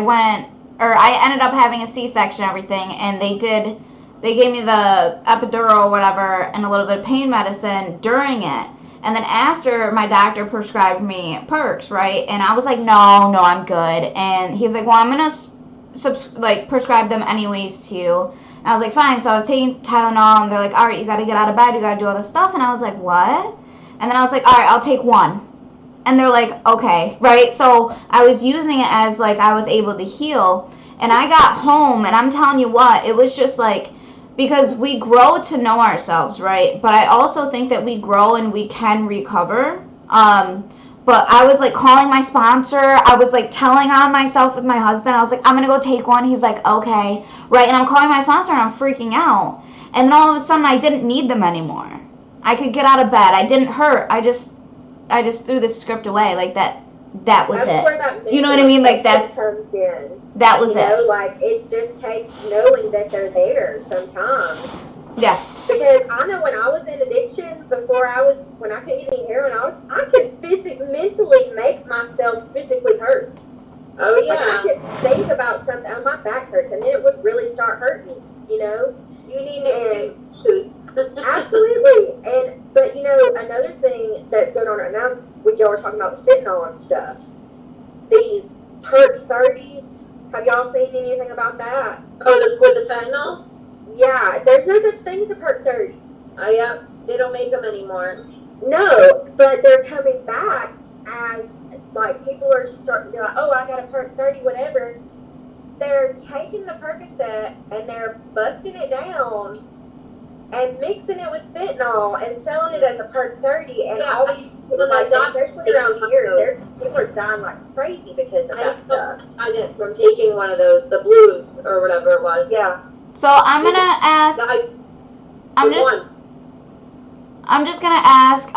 ended up having a C-section and everything, and they gave me the epidural or whatever and a little bit of pain medicine during it. And then after, my doctor prescribed me Perks, right? And I was like, no, I'm good. And he's like, well, I'm going to prescribe them anyways to you. And I was like, fine. So I was taking Tylenol, and they're like, all right, you got to get out of bed. You got to do all this stuff. And I was like, what? And then I was like, all right, I'll take one. And they're like, okay, right? So I was using it as, like, I was able to heal. And I got home, and I'm telling you what, it was just like, because we grow to know ourselves, right? But I also think that we grow and we can recover. But I was, like, calling my sponsor. I was, like, telling on myself with my husband. I was like, I'm going to go take one. He's like, okay. Right? And I'm calling my sponsor, and I'm freaking out. And then all of a sudden, I didn't need them anymore. I could get out of bed. I didn't hurt. I just threw the script away. Like, that was it. You know what I mean? Like, that was it. Like, it just takes knowing that they're there sometimes. Yeah. Because I know when I was in addiction, when I couldn't get any heroin, I could mentally make myself physically hurt. Oh, yeah. Like, I could think about something, oh, my back hurts, and then it would really start hurting, you know? You need an excuse. Absolutely. But, you know, another thing that's going on right now, when y'all were talking about the fentanyl and stuff, these Perk 30s Have y'all seen anything about that? Oh, with the fentanyl? Yeah, there's no such thing as a perk 30. Oh, yeah. They don't make them anymore. No, but they're coming back as, like, people are starting to be like, oh, I got a perk 30, whatever. They're taking the Percocet and they're busting it down and mixing it with fentanyl and selling it as a perk 30. And Yeah, all these people, like, especially around here, people are dying like crazy because of that stuff. I did from taking one of those, the blues or whatever it was. Yeah. So I'm gonna ask. I'm just gonna ask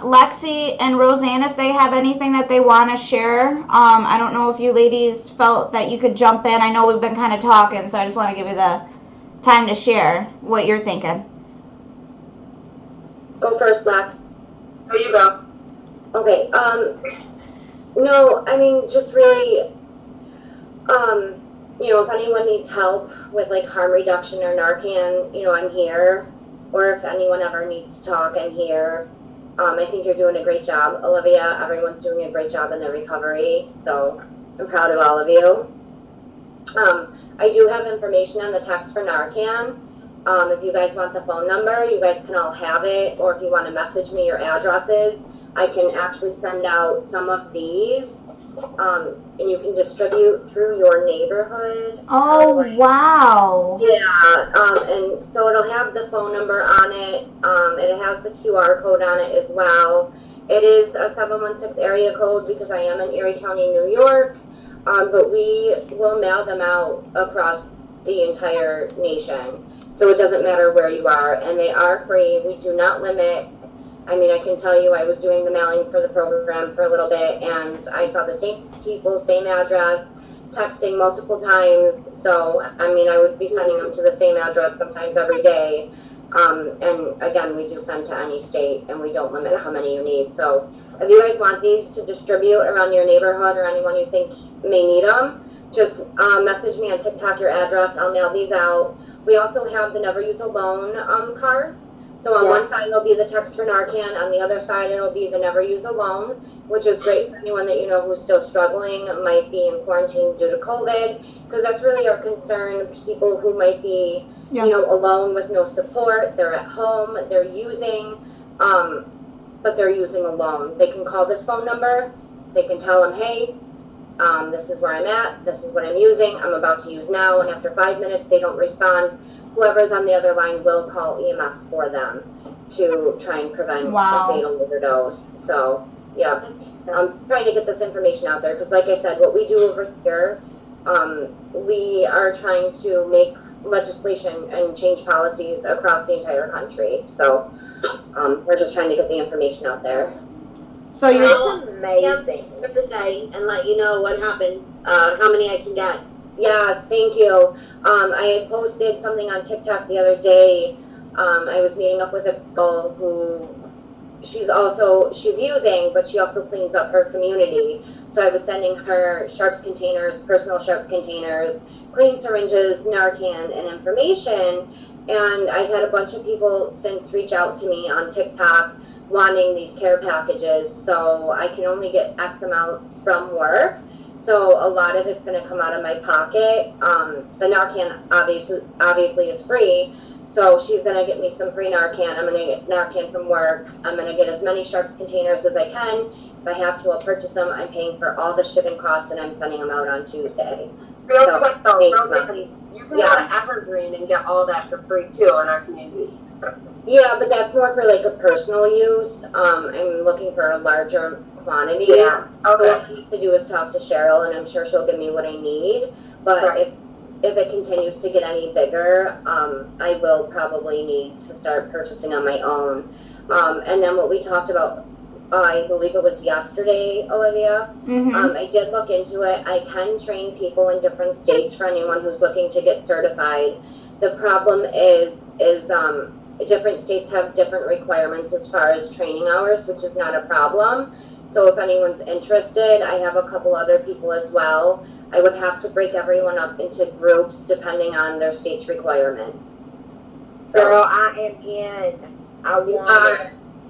Lexi and Roseanne if they have anything that they want to share. I don't know if you ladies felt that you could jump in. I know we've been kind of talking, so I just want to give you the time to share what you're thinking. Go first, Lex. There you go. Okay, no, I mean, just really, you know, if anyone needs help with, like, harm reduction or Narcan, you know, I'm here. Or if anyone ever needs to talk, I'm here. I think you're doing a great job, Olivia. Everyone's doing a great job in their recovery, so I'm proud of all of you. I do have information on the text for Narcan. If you guys want the phone number, you guys can all have it, or if you want to message me your addresses, I can actually send out some of these, and you can distribute through your neighborhood. Oh, wow. Yeah, and so it'll have the phone number on it. It has the QR code on it as well. It is a 716 area code because I am in Erie County, New York, but we will mail them out across the entire nation. So it doesn't matter where you are, and they are free. We do not limit. I mean, I can tell you I was doing the mailing for the program for a little bit, and I saw the same people, same address, texting multiple times. So, I mean, I would be sending them to the same address sometimes every day. And again, we do send to any state, and we don't limit how many you need. So if you guys want these to distribute around your neighborhood or anyone you think may need them, just message me on TikTok your address. I'll mail these out. We also have the Never Use Alone cards. So on one side it'll be the text for Narcan, on the other side it'll be the Never Use Alone, which is great for anyone that you know who's still struggling, might be in quarantine due to COVID, because that's really our concern, people who might be, you know, alone with no support, they're at home, they're using, but they're using alone. They can call this phone number, they can tell them, hey, this is where I'm at, this is what I'm using, I'm about to use now, and after 5 minutes they don't respond, whoever's on the other line will call EMS for them to try and prevent a fatal overdose. So, yeah, I'm trying to get this information out there because, like I said, what we do over here, we are trying to make legislation and change policies across the entire country. So, we're just trying to get the information out there. So you're amazing. Thursday and let you know what happens, how many I can get. Yes, thank you. I had posted something on TikTok the other day. I was meeting up with a girl who she's using, but she also cleans up her community. So I was sending her sharps containers, personal sharp containers, clean syringes, Narcan, and information. And I've had a bunch of people since reach out to me on TikTok wanting these care packages. So I can only get X amount from work. So a lot of it's going to come out of my pocket. The Narcan obviously is free. So she's going to get me some free Narcan. I'm going to get Narcan from work. I'm going to get as many sharps containers as I can. If I have to, I'll purchase them. I'm paying for all the shipping costs, and I'm sending them out on Tuesday. Real quick though, Rosie, you can go to Evergreen and get all that for free too in our community. Yeah, but that's more for like a personal use. I'm looking for a larger quantity. Yeah. Okay. So what I need to do is talk to Cheryl, and I'm sure she'll give me what I need. But if it continues to get any bigger, I will probably need to start purchasing on my own. And then what we talked about, I believe it was yesterday, Olivia. I did look into it. I can train people in different states for anyone who's looking to get certified. The problem is different states have different requirements as far as training hours, which is not a problem. So if anyone's interested, I have a couple other people as well. I would have to break everyone up into groups depending on their state's requirements. So, girl, I am in. I want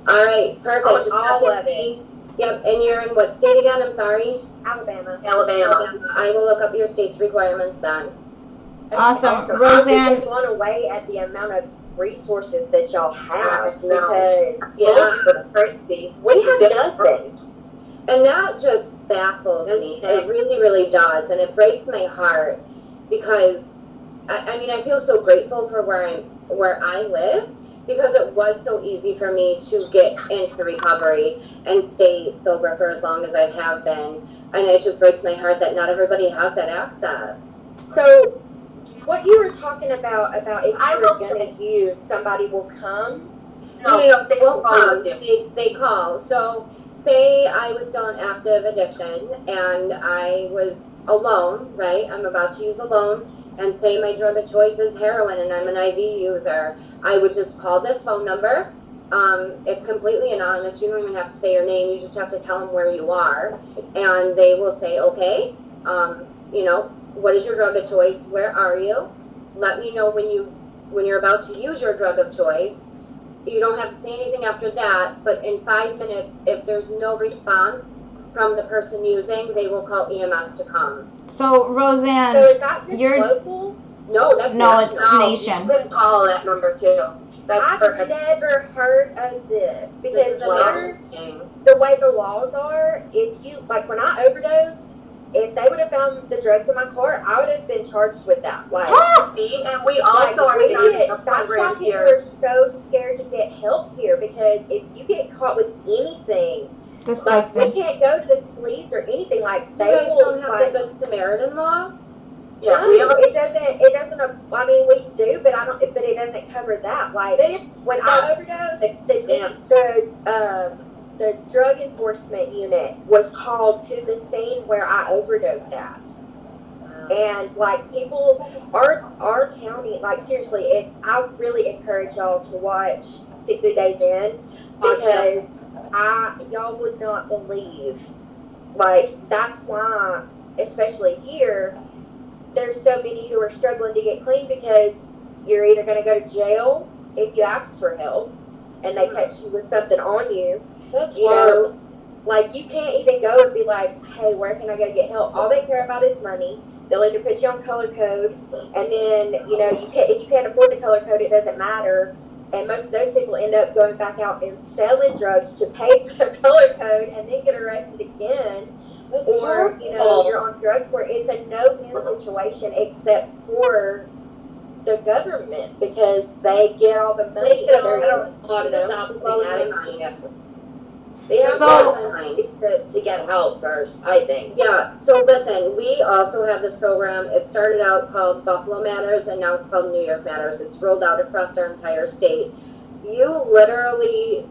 all right, perfect. all of it. Yep, and you're in what state again? I'm sorry. Alabama. Alabama. I will look up your state's requirements then. Awesome. I'm Roseanne, just blown away at the amount of resources that y'all have No. because Yeah. Crazy. we have nothing. And that just baffles me. It really, really does. And it breaks my heart because, I mean, I feel so grateful for where I live because it was so easy for me to get into recovery and stay sober for as long as I have been. And it just breaks my heart that not everybody has that access. So, what you were talking about if I you were will going to use, somebody will come. No, they won't call. They call. So, say I was still in active addiction and I was alone, right? I'm about to use alone, and say my drug of choice is heroin and I'm an IV user. I would just call this phone number. It's completely anonymous. You don't even have to say your name. You just have to tell them where you are, and they will say, okay, you know, what is your drug of choice? Where are you? Let me know when you're about to use your drug of choice. You don't have to say anything after that, but in 5 minutes, if there's no response from the person using, they will call EMS to come. so So Roseanne, is that just you're- local? No, that's no, not it's true. nation. You could call that number too. That's I've perfect. never heard of this because This is Well, here's thing. the way the laws are. If you like, when I overdosed, if they would have found the drugs in my car, I would have been charged with that. Like, See, and we like also are we starting get, a that's why program people here. are so scared to get help here because if you get caught with anything, like we disgusting. can't go to the police or anything. Like You they guys will don't have like. the Good Samaritan law? Yeah, No, we have a it doesn't. I mean, we do, but I don't. But it doesn't cover that. Like when I overdosed, the drug enforcement unit was called to the scene where I overdosed at, and like people, our county, like seriously, I really encourage y'all to watch 60 Days In because y'all would not believe. Like that's why, especially here, there's so many who are struggling to get clean because you're either going to go to jail if you ask for help and they catch you with something on you. That's You know, like you can't even go and be like, hey, where can I go get help? All they care about is money. They'll either put you on color code, and then, you know, if you can't afford the color code, it doesn't matter. And most of those people end up going back out and selling drugs to pay for the color code and then get arrested again. That's Or, you know, you're on drugs where it's a no-win situation except for the government because they get all the money. They They're- don't want you to know, stop blow the my addict. mind. They have So- to get help first, I think. Yeah, so listen, we also have this program. It started out called Buffalo Matters, and now it's called New York Matters. It's rolled out across our entire state. You literally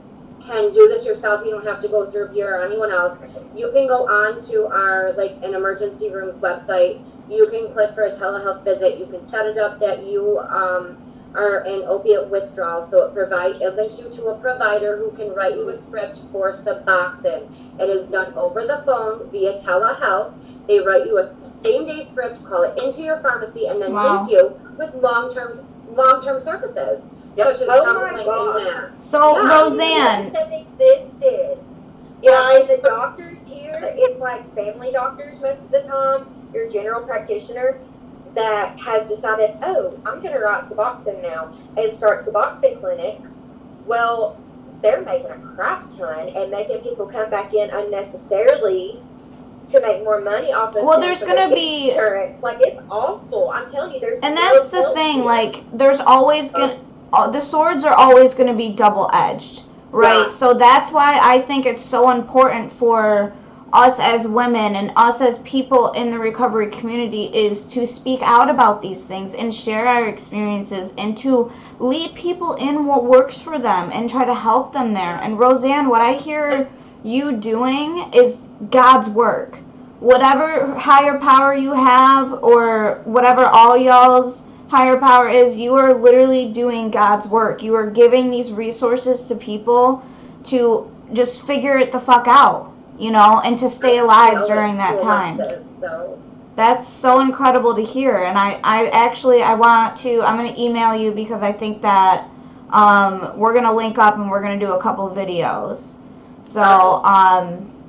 can do this yourself. You don't have to go through Bureau or anyone else. You can go on to our, like, an emergency rooms website. You can click for a telehealth visit. You can set it up that you are in opiate withdrawal. So it links you to a provider who can write you a script for Suboxone. It is done over the phone via telehealth. They write you a same-day script, call it into your pharmacy, and then Wow. link you with long-term services, such as Oh my counseling God. and that. So Yeah, Roseanne, That existed. Yeah, And the doctors here, it's like family doctors most of the time, your general practitioner that has decided, oh, I'm going to write Suboxone now and start Suboxone clinics. Well, they're making a crap ton and making people come back in unnecessarily to make more money off of Well, them there's for gonna their be- insurance. Like, it's awful. I'm telling you, there's and no that's the help thing, here. like, there's always gonna, the swords are always gonna be double-edged, right? Yeah. So that's why I think it's so important for us as women and us as people in the recovery community is to speak out about these things and share our experiences and to lead people in what works for them and try to help them there. And Roseanne, what I hear you doing is God's work. Whatever higher power you have or whatever all y'all's higher power is, you are literally doing God's work. You are giving these resources to people to just figure it the fuck out, you know, and to stay alive during that time. So, That's so incredible to hear, and I'm going to email you because I think that we're going to link up and we're going to do a couple videos. So,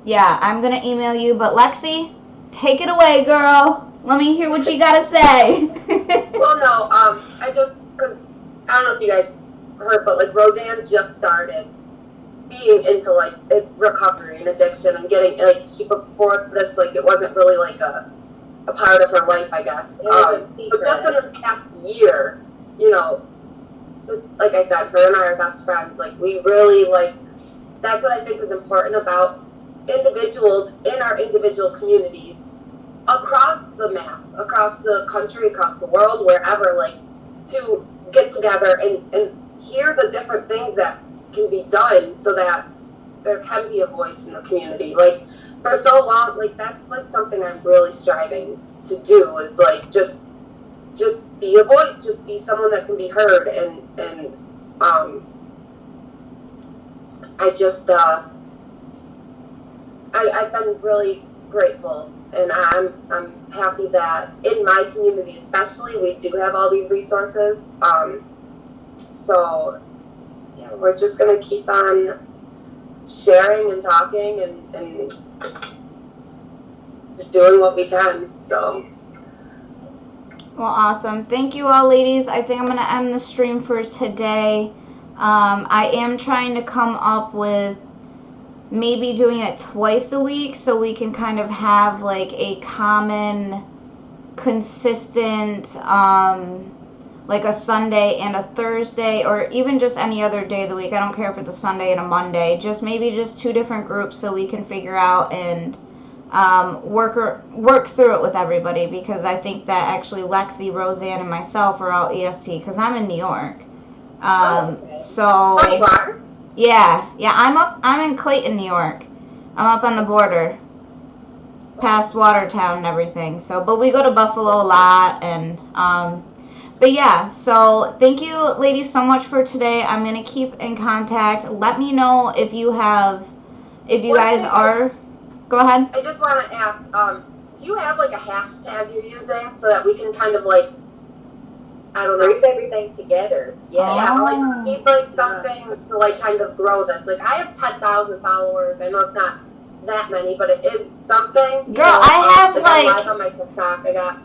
Yeah, I'm going to email you. But Lexi, take it away, girl. Let me hear what you got to say. Well, no, I just, because I don't know if you guys heard, but like Roseanne just started being into like recovery and addiction and getting, like, she before this, like, it wasn't really like a part of her life, I guess. So just in this past year, you know, just like I said, her and I are best friends. Like, we really, like, that's what I think is important about individuals in our individual communities across the map, across the country, across the world, wherever, like, to get together and hear the different things that can be done so that there can be a voice in the community. Like, for so long, like, that's like something I'm really striving to do, is like just be a voice, just be someone that can be heard. And I just I've been really grateful, and I'm happy that in my community especially we do have all these resources. So yeah, we're just gonna keep on sharing and talking and just doing what we can. So Well, awesome. Thank you all, ladies. I think I'm going to end the stream for today. I am trying to come up with maybe doing it twice a week so we can kind of have like a common, consistent, like a Sunday and a Thursday, or even just any other day of the week. I don't care if it's a Sunday and a Monday. Just maybe just 2 different groups so we can figure out and work through it with everybody, because I think that actually Lexi, Roseanne, and myself are all EST because I'm in New York. So yeah, I'm in Clayton, New York. I'm up on the border, past Watertown and everything. So, but we go to Buffalo a lot, and but yeah. So thank you, ladies, so much for today. I'm gonna keep in contact. Let me know if you guys are. Go ahead. I just want to ask, do you have like a hashtag you're using so that we can kind of like, I don't know, Group everything together. Yeah. Yeah, like need like something to like kind of grow this. Like, I have 10,000 followers. I know it's not that many, but it is something. Girl, I have I'm live on my TikTok. I got a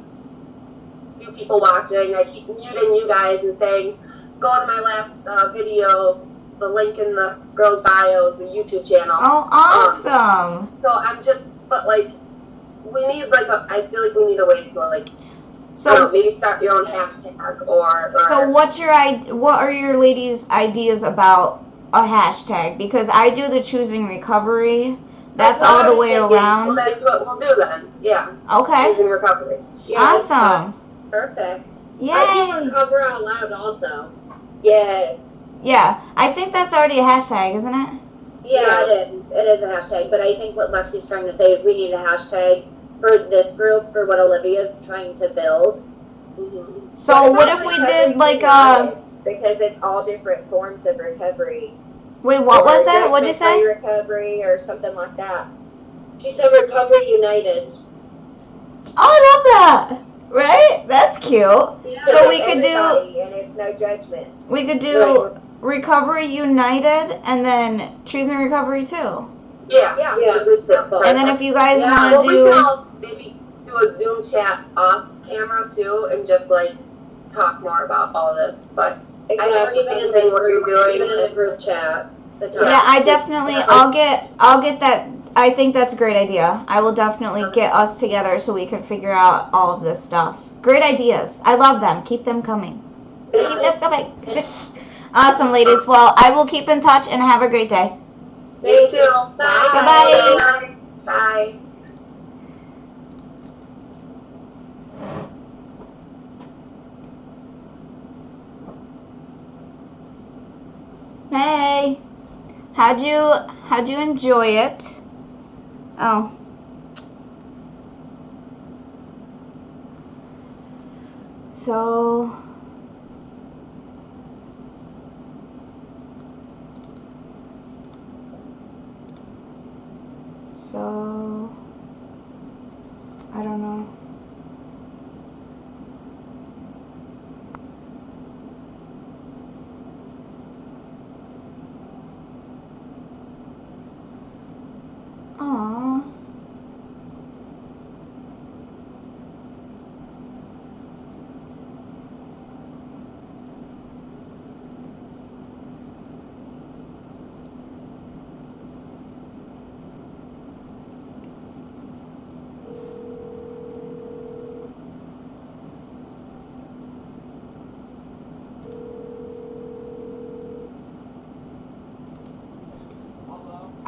few people watching. I keep muting you guys and saying, go to my last video, the link in the girls' bios, the YouTube channel. Oh, awesome. So I'm just, but like, we need like I feel like we need a way to like, So I don't know, maybe start your own hashtag or So what are your ladies' ideas about a hashtag? Because I do the Choosing Recovery. That's all the way around. Well, that's what we'll do then. Yeah. Okay. Choosing Recovery. Yeah, Awesome. perfect. Yay. I do Recover Out Loud also. Yes. Yeah, I think that's already a hashtag, isn't it? Yeah, it is. It is a hashtag, but I think what Lexi's trying to say is we need a hashtag for this group, for what Olivia's trying to build. Mm-hmm. So what if we did like because it's all different forms of recovery. Wait, what was that? What'd you say? Recovery or something like that. She said Recovery United. Oh, I love that. Right? That's cute. Yeah. So we could do and it's no judgment. we could do Recovery United and then Choosing Recovery too. Yeah. And then if you guys want Well, to we do can all maybe do a Zoom chat off camera too, and just like talk more about all this. But I have even in the what you're doing. Even in the group chat. Yeah, I definitely I'll get that. I think that's a great idea. I will definitely get us together so we can figure out all of this stuff. Great ideas. I love them. Keep them coming. Keep them coming. Awesome, ladies. Well, I will keep in touch and have a great day. You too. Bye. Bye-bye. Bye. Hey. How'd you enjoy it? Oh. So I don't know. Aw.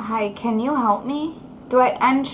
Hi, can you help me? Do I end